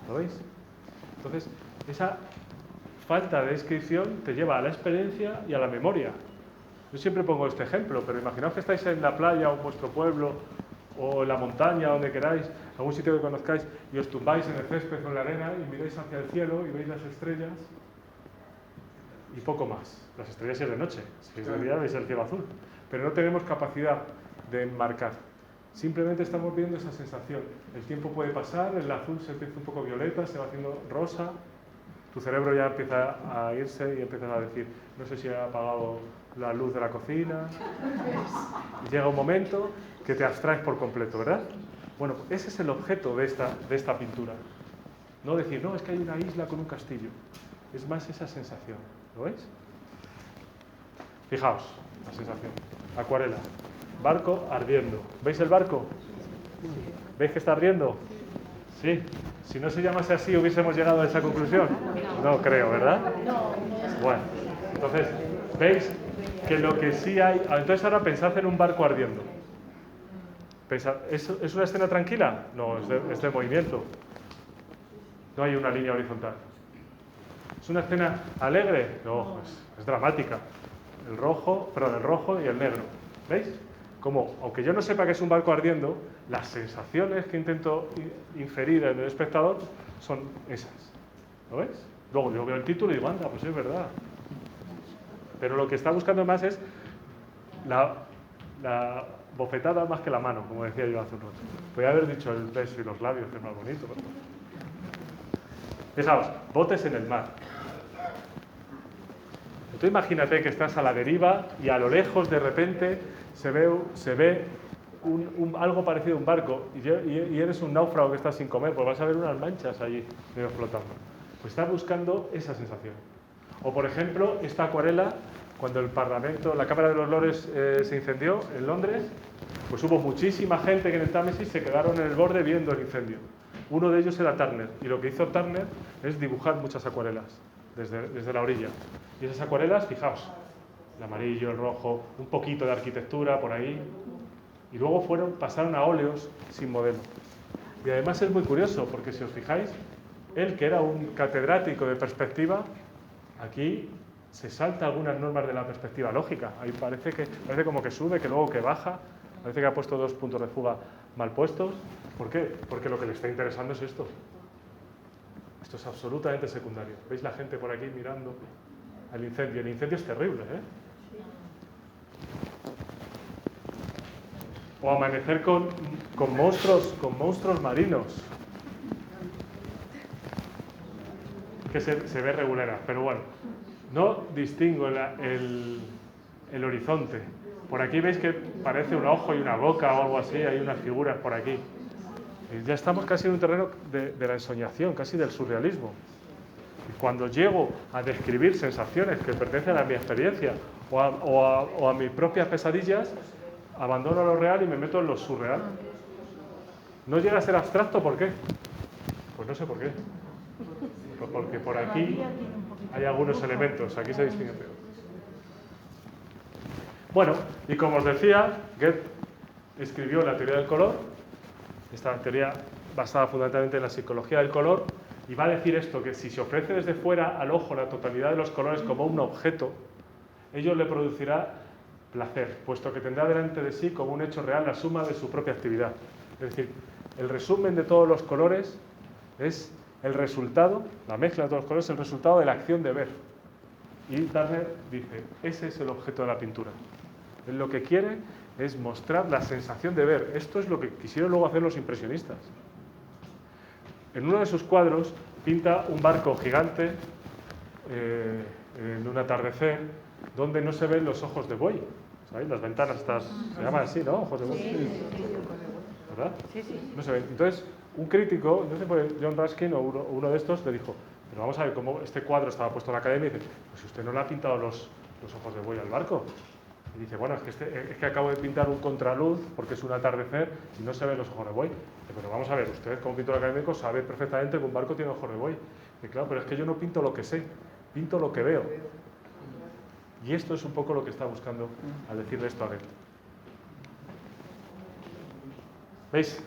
¿Lo veis? Entonces, esa falta de descripción te lleva a la experiencia y a la memoria. Yo siempre pongo este ejemplo, pero imaginaos que estáis en la playa o en vuestro pueblo o en la montaña, donde queráis, algún sitio que conozcáis, y os tumbáis en el césped o en la arena y miráis hacia el cielo y veis las estrellas y poco más. Las estrellas es de noche, si es de día veis el cielo azul, pero no tenemos capacidad de enmarcar. Simplemente estamos viendo esa sensación. El tiempo puede pasar, el azul se empieza un poco violeta, se va haciendo rosa, tu cerebro ya empieza a irse y empiezas a decir, no sé si he apagado la luz de la cocina. Y llega un momento que te abstraes por completo, ¿verdad? Bueno, ese es el objeto de esta pintura. No decir, no, es que hay una isla con un castillo. Es más esa sensación, ¿lo veis? Fijaos, la sensación. Acuarela. Barco ardiendo. ¿Veis el barco? ¿Veis que está ardiendo? Sí. Si no se llamase así, ¿hubiésemos llegado a esa conclusión? No creo, ¿verdad? Bueno, entonces, ¿veis que lo que sí hay... Entonces ahora pensad en un barco ardiendo. Pensad, ¿es una escena tranquila? No, es de movimiento. No hay una línea horizontal. ¿Es una escena alegre? No, es dramática. El rojo y el negro. ¿Veis? Como, aunque yo no sepa que es un barco ardiendo, las sensaciones que intento inferir en el espectador son esas. ¿Lo ves? Luego yo veo el título y digo, anda, pues es verdad. Pero lo que está buscando más es la bofetada más que la mano, como decía yo hace un rato. Podría haber dicho el beso y los labios, que es más bonito. Pero... Fijaos, botes en el mar. Tú imagínate que estás a la deriva y a lo lejos de repente se ve algo parecido a un barco y eres un náufrago que estás sin comer, pues vas a ver unas manchas allí medio flotando. Pues estás buscando esa sensación. O por ejemplo, esta acuarela, cuando el Parlamento, la Cámara de los Lores se incendió en Londres, pues hubo muchísima gente que en el Támesis se quedaron en el borde viendo el incendio. Uno de ellos era Turner, y lo que hizo Turner es dibujar muchas acuarelas desde la orilla. Y esas acuarelas, fijaos, el amarillo, el rojo, un poquito de arquitectura por ahí, y luego pasaron a óleos sin modelo. Y además es muy curioso, porque si os fijáis, él, que era un catedrático de perspectiva, aquí se salta algunas normas de la perspectiva lógica. Ahí parece como que sube, que luego que baja, parece que ha puesto 2 puntos de fuga mal puestos. ¿Por qué? Porque lo que le está interesando es esto. Esto es absolutamente secundario. ¿Veis la gente por aquí mirando al incendio? El incendio es terrible, ¿eh? O amanecer con monstruos marinos. Que se ve regular, pero bueno, no distingo el horizonte. Por aquí veis que parece un ojo y una boca o algo así, hay unas figuras por aquí. Ya estamos casi en un terreno de la ensoñación, casi del surrealismo. Y cuando llego a describir sensaciones que pertenecen a mi experiencia o a mis propias pesadillas, abandono lo real y me meto en lo surreal. No llega a ser abstracto, ¿por qué? Pues no sé por qué. Pues porque por aquí hay algunos elementos, aquí se distinguen peor. Bueno, y como os decía, Goethe escribió la teoría del color, esta teoría basada fundamentalmente en la psicología del color, y va a decir esto, que si se ofrece desde fuera al ojo la totalidad de los colores como un objeto, ello le producirá placer, puesto que tendrá delante de sí como un hecho real la suma de su propia actividad. Es decir, el resumen de todos los colores es el resultado, la mezcla de todos los colores es el resultado de la acción de ver. Y Turner dice, ese es el objeto de la pintura. Él lo que quiere es mostrar la sensación de ver. Esto es lo que quisieron luego hacer los impresionistas. En uno de sus cuadros pinta un barco gigante en un atardecer donde no se ven los ojos de buey. ¿Sabéis? Las ventanas estas, se llaman así, ¿no? Ojos de buey. ¿Verdad? Sí. No se ven. Entonces, un crítico, no sé, pues John Ruskin o uno de estos, le dijo, pero vamos a ver cómo este cuadro estaba puesto en la academia y dice, pues usted no le ha pintado los ojos de buey al barco. Y dice, bueno, es que acabo de pintar un contraluz porque es un atardecer y no se ven los ojos de buey. Dice, pero vamos a ver, usted como pintor académico sabe perfectamente que un barco tiene ojos de buey. Dice, claro, pero es que yo no pinto lo que sé, pinto lo que veo. Y esto es un poco lo que está buscando al decirle esto a Goethe. ¿Veis?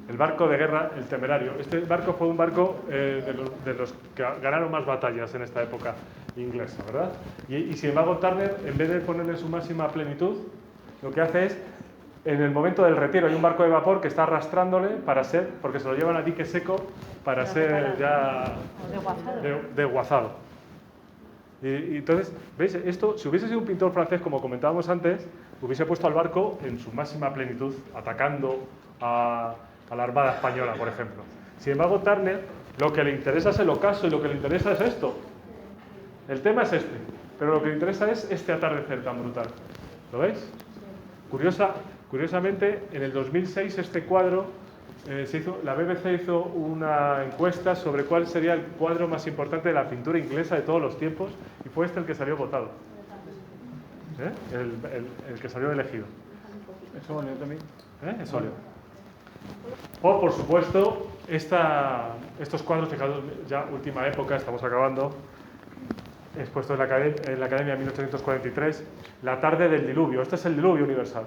El barco de guerra, el Temerario. Este barco fue un barco de los que ganaron más batallas en esta época inglesa, ¿verdad? Y sin embargo Turner, en vez de ponerle su máxima plenitud, lo que hace es, en el momento del retiro, hay un barco de vapor que está arrastrándole para ser, porque se lo llevan a dique seco para ser ya desguazado. Y entonces, ¿veis? Esto, si hubiese sido un pintor francés, como comentábamos antes, hubiese puesto al barco en su máxima plenitud, atacando a la Armada Española, por ejemplo. Sin embargo, Turner, lo que le interesa es el ocaso y lo que le interesa es esto. El tema es este, pero lo que le interesa es este atardecer tan brutal. ¿Lo veis? Curiosamente, en el 2006 este cuadro, la BBC hizo una encuesta sobre cuál sería el cuadro más importante de la pintura inglesa de todos los tiempos y fue este el que salió votado. El que salió elegido. ¿Es óleo también? Es óleo. O, por supuesto, estos cuadros, fijaos, ya última época, estamos acabando, expuesto en la Academia de 1843, La tarde del diluvio. Este es el diluvio universal.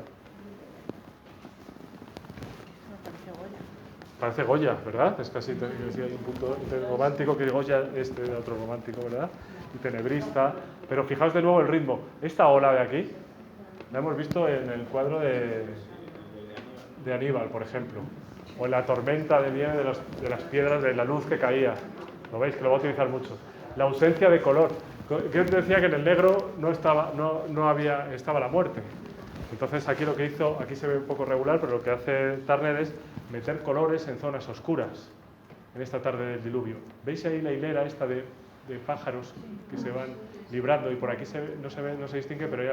Parece Goya, ¿verdad? Es casi hay un punto romántico que Goya es de otro romántico, ¿verdad? Y tenebrista. Pero fijaos de nuevo el ritmo. Esta ola de aquí la hemos visto en el cuadro de Aníbal, por ejemplo. O en la tormenta de nieve de las piedras, de la luz que caía. ¿Lo veis? Que lo va a utilizar mucho. La ausencia de color. Goethe decía que en el negro estaba la muerte. Entonces aquí lo que hizo, aquí se ve un poco regular, pero lo que hace Turner es meter colores en zonas oscuras en esta tarde del diluvio. ¿Veis ahí la hilera esta de pájaros que se van librando? Y por aquí no se distingue, pero hay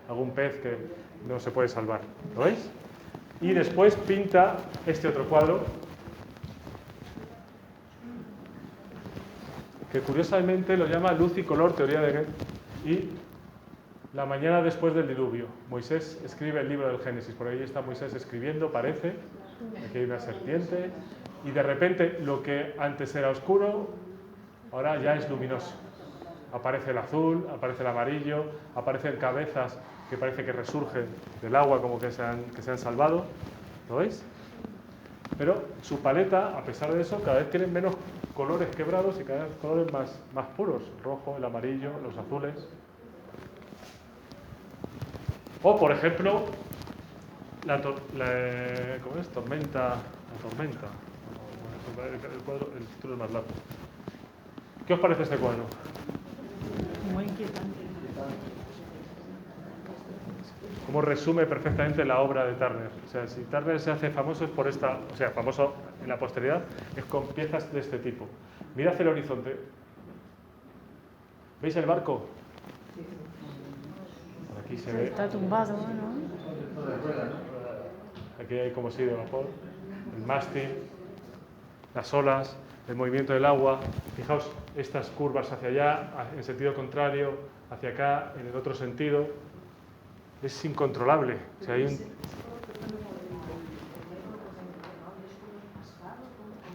algún pez que no se puede salvar. ¿Lo veis? Y después pinta este otro cuadro, que curiosamente lo llama Luz y Color, teoría de Goethe, y la mañana después del diluvio. Moisés escribe el libro del Génesis, por ahí está Moisés escribiendo, parece, aquí hay una serpiente, y de repente lo que antes era oscuro, ahora ya es luminoso. Aparece el azul, aparece el amarillo, aparecen cabezas que parece que resurgen del agua como que se han salvado, ¿lo veis? Pero su paleta, a pesar de eso, cada vez tiene menos colores quebrados y cada vez colores más puros, el rojo, el amarillo, los azules. O, por ejemplo, ¿cómo es? Tormenta. El título es más largo. ¿Qué os parece este cuadro? Muy inquietante. Cómo resume perfectamente la obra de Turner. O sea, si Turner se hace famoso es por esta, o sea, famoso en la posteridad, es con piezas de este tipo. Mirad el horizonte. ¿Veis el barco? Por aquí se ve. Está tumbado, ¿no? Aquí hay como si de vapor, el mástil, las olas, el movimiento del agua. Fijaos, estas curvas hacia allá, en sentido contrario, hacia acá, en el otro sentido. Es incontrolable. O sea,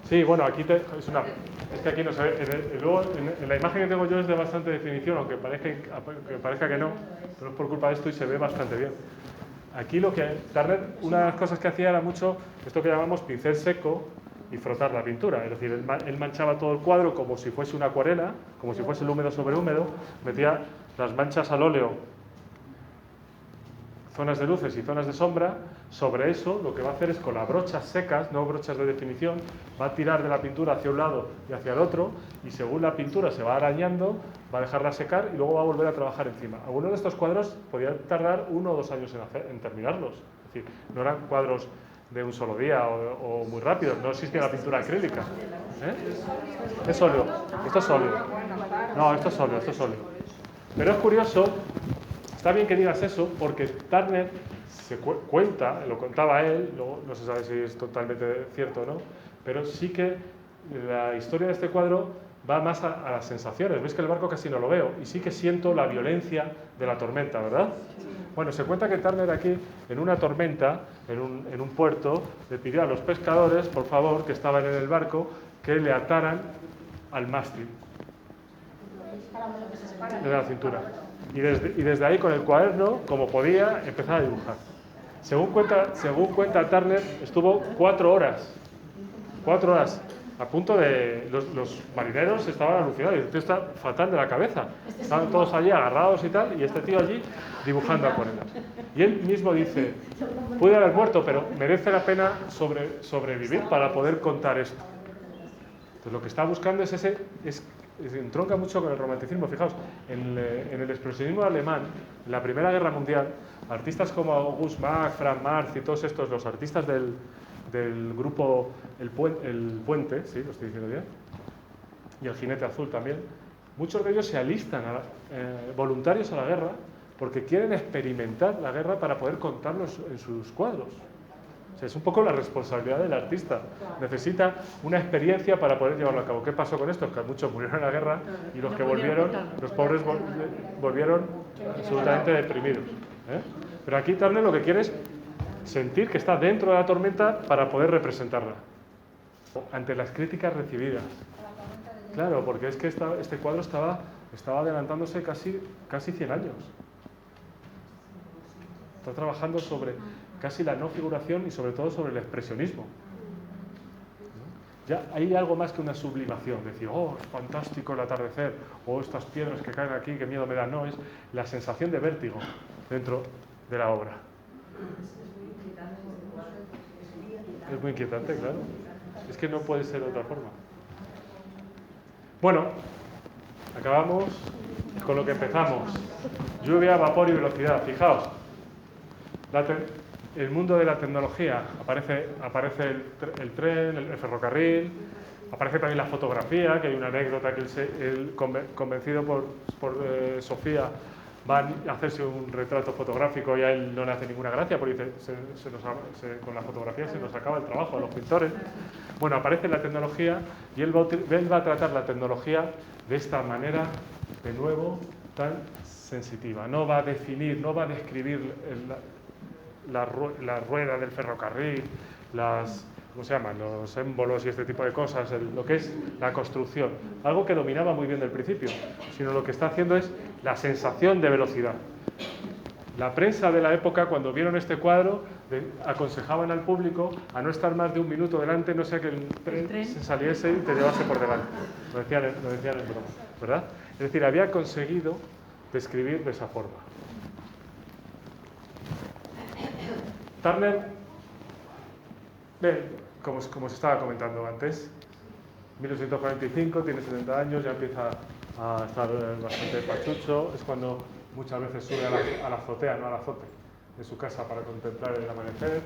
Sí, bueno, aquí es que aquí no se ve. Luego, en la imagen que tengo yo es de bastante definición, aunque parezca que no, pero es por culpa de esto y se ve bastante bien. Aquí Turner, una de las cosas que hacía era mucho esto que llamamos pincel seco y frotar la pintura. Es decir, él manchaba todo el cuadro como si fuese una acuarela, como si fuese el húmedo sobre húmedo, metía las manchas al óleo, zonas de luces y zonas de sombra. Sobre eso lo que va a hacer es, con las brochas secas, no brochas de definición, va a tirar de la pintura hacia un lado y hacia el otro, y según la pintura se va arañando, va a dejarla secar y luego va a volver a trabajar encima. Algunos de estos cuadros podían tardar 1 o 2 años en terminarlos. Es decir, no eran cuadros de un solo día o muy rápidos, no existía la pintura acrílica. Es óleo, esto es óleo. No, esto es óleo. Pero es curioso, está bien que digas eso, porque Turner se cuenta, lo contaba él, no se sabe si es totalmente cierto o no, pero sí que la historia de este cuadro va más a las sensaciones. Veis que el barco casi no lo veo, y sí que siento la violencia de la tormenta, ¿verdad? Bueno, se cuenta que Turner aquí, en una tormenta, en un puerto, le pidió a los pescadores, por favor, que estaban en el barco, que le ataran al mástil de la cintura. Y desde ahí, con el cuaderno, como podía, empezaba a dibujar. Según cuenta Turner, estuvo 4 horas. 4 horas. A punto de... Los marineros estaban alucinados. El tío está fatal de la cabeza. Estaban todos allí agarrados y tal, y este tío allí dibujando acuarelas. Y él mismo dice, pude haber muerto, pero merece la pena sobrevivir para poder contar esto. Entonces lo que está buscando es entronca mucho con el romanticismo. Fijaos, en el expresionismo alemán, en la Primera Guerra Mundial, artistas como August Macke, Franz Marc y todos estos, los artistas del grupo El Puente, sí, lo estoy diciendo bien, y el Jinete Azul también, muchos de ellos se alistan voluntarios a la guerra porque quieren experimentar la guerra para poder contarlo en sus cuadros. O sea, es un poco la responsabilidad del artista. Necesita una experiencia para poder llevarlo a cabo. ¿Qué pasó con esto? Que muchos murieron en la guerra y los que volvieron, los pobres volvieron absolutamente deprimidos. Pero aquí Turner lo que quiere es sentir que está dentro de la tormenta para poder representarla. Ante las críticas recibidas. Claro, porque es que este cuadro estaba adelantándose casi 100 años. Está trabajando sobre casi la no figuración y sobre todo sobre el expresionismo. Ya hay algo más que una sublimación, decir, oh, es fantástico el atardecer, o estas piedras que caen aquí, qué miedo me dan. No, es la sensación de vértigo dentro de la obra. Es muy inquietante, claro. Es que no puede ser de otra forma. Bueno, acabamos con lo que empezamos. Lluvia, vapor y velocidad. Fijaos. El mundo de la tecnología, aparece el tren, el ferrocarril, aparece también la fotografía, que hay una anécdota que él convencido por Sofía, va a hacerse un retrato fotográfico y a él no le hace ninguna gracia porque dice, con la fotografía se nos acaba el trabajo a los pintores. Bueno, aparece la tecnología y él va a tratar la tecnología de esta manera, de nuevo, tan sensitiva. No va a definir, no va a describir la rueda del ferrocarril, ¿cómo se llaman? Los émbolos y este tipo de cosas, lo que es la construcción. Algo que dominaba muy bien del principio, sino lo que está haciendo es la sensación de velocidad. La prensa de la época, cuando vieron este cuadro, aconsejaban al público a no estar más de un minuto delante, no sea que el tren se saliese y te llevase por delante. Lo decían en broma, ¿verdad? Es decir, había conseguido describir de esa forma. Turner, como se estaba comentando antes, 1845, tiene 70 años, ya empieza a estar bastante pachucho, es cuando muchas veces sube a la azotea, no al azote, de su casa para contemplar el amanecer,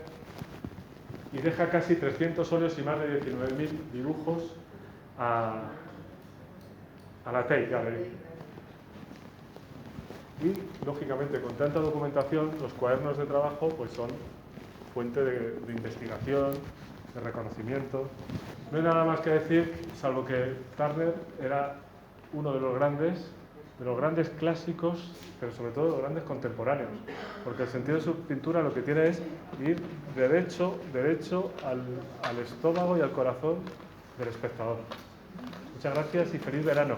y deja casi 300 óleos y más de 19.000 dibujos a la Tate Gallery. Y, lógicamente, con tanta documentación, los cuadernos de trabajo pues son fuente de investigación, de reconocimiento. No hay nada más que decir, salvo que Turner era uno de los grandes clásicos, pero sobre todo de los grandes contemporáneos, porque el sentido de su pintura lo que tiene es ir derecho al estómago y al corazón del espectador. Muchas gracias y feliz verano.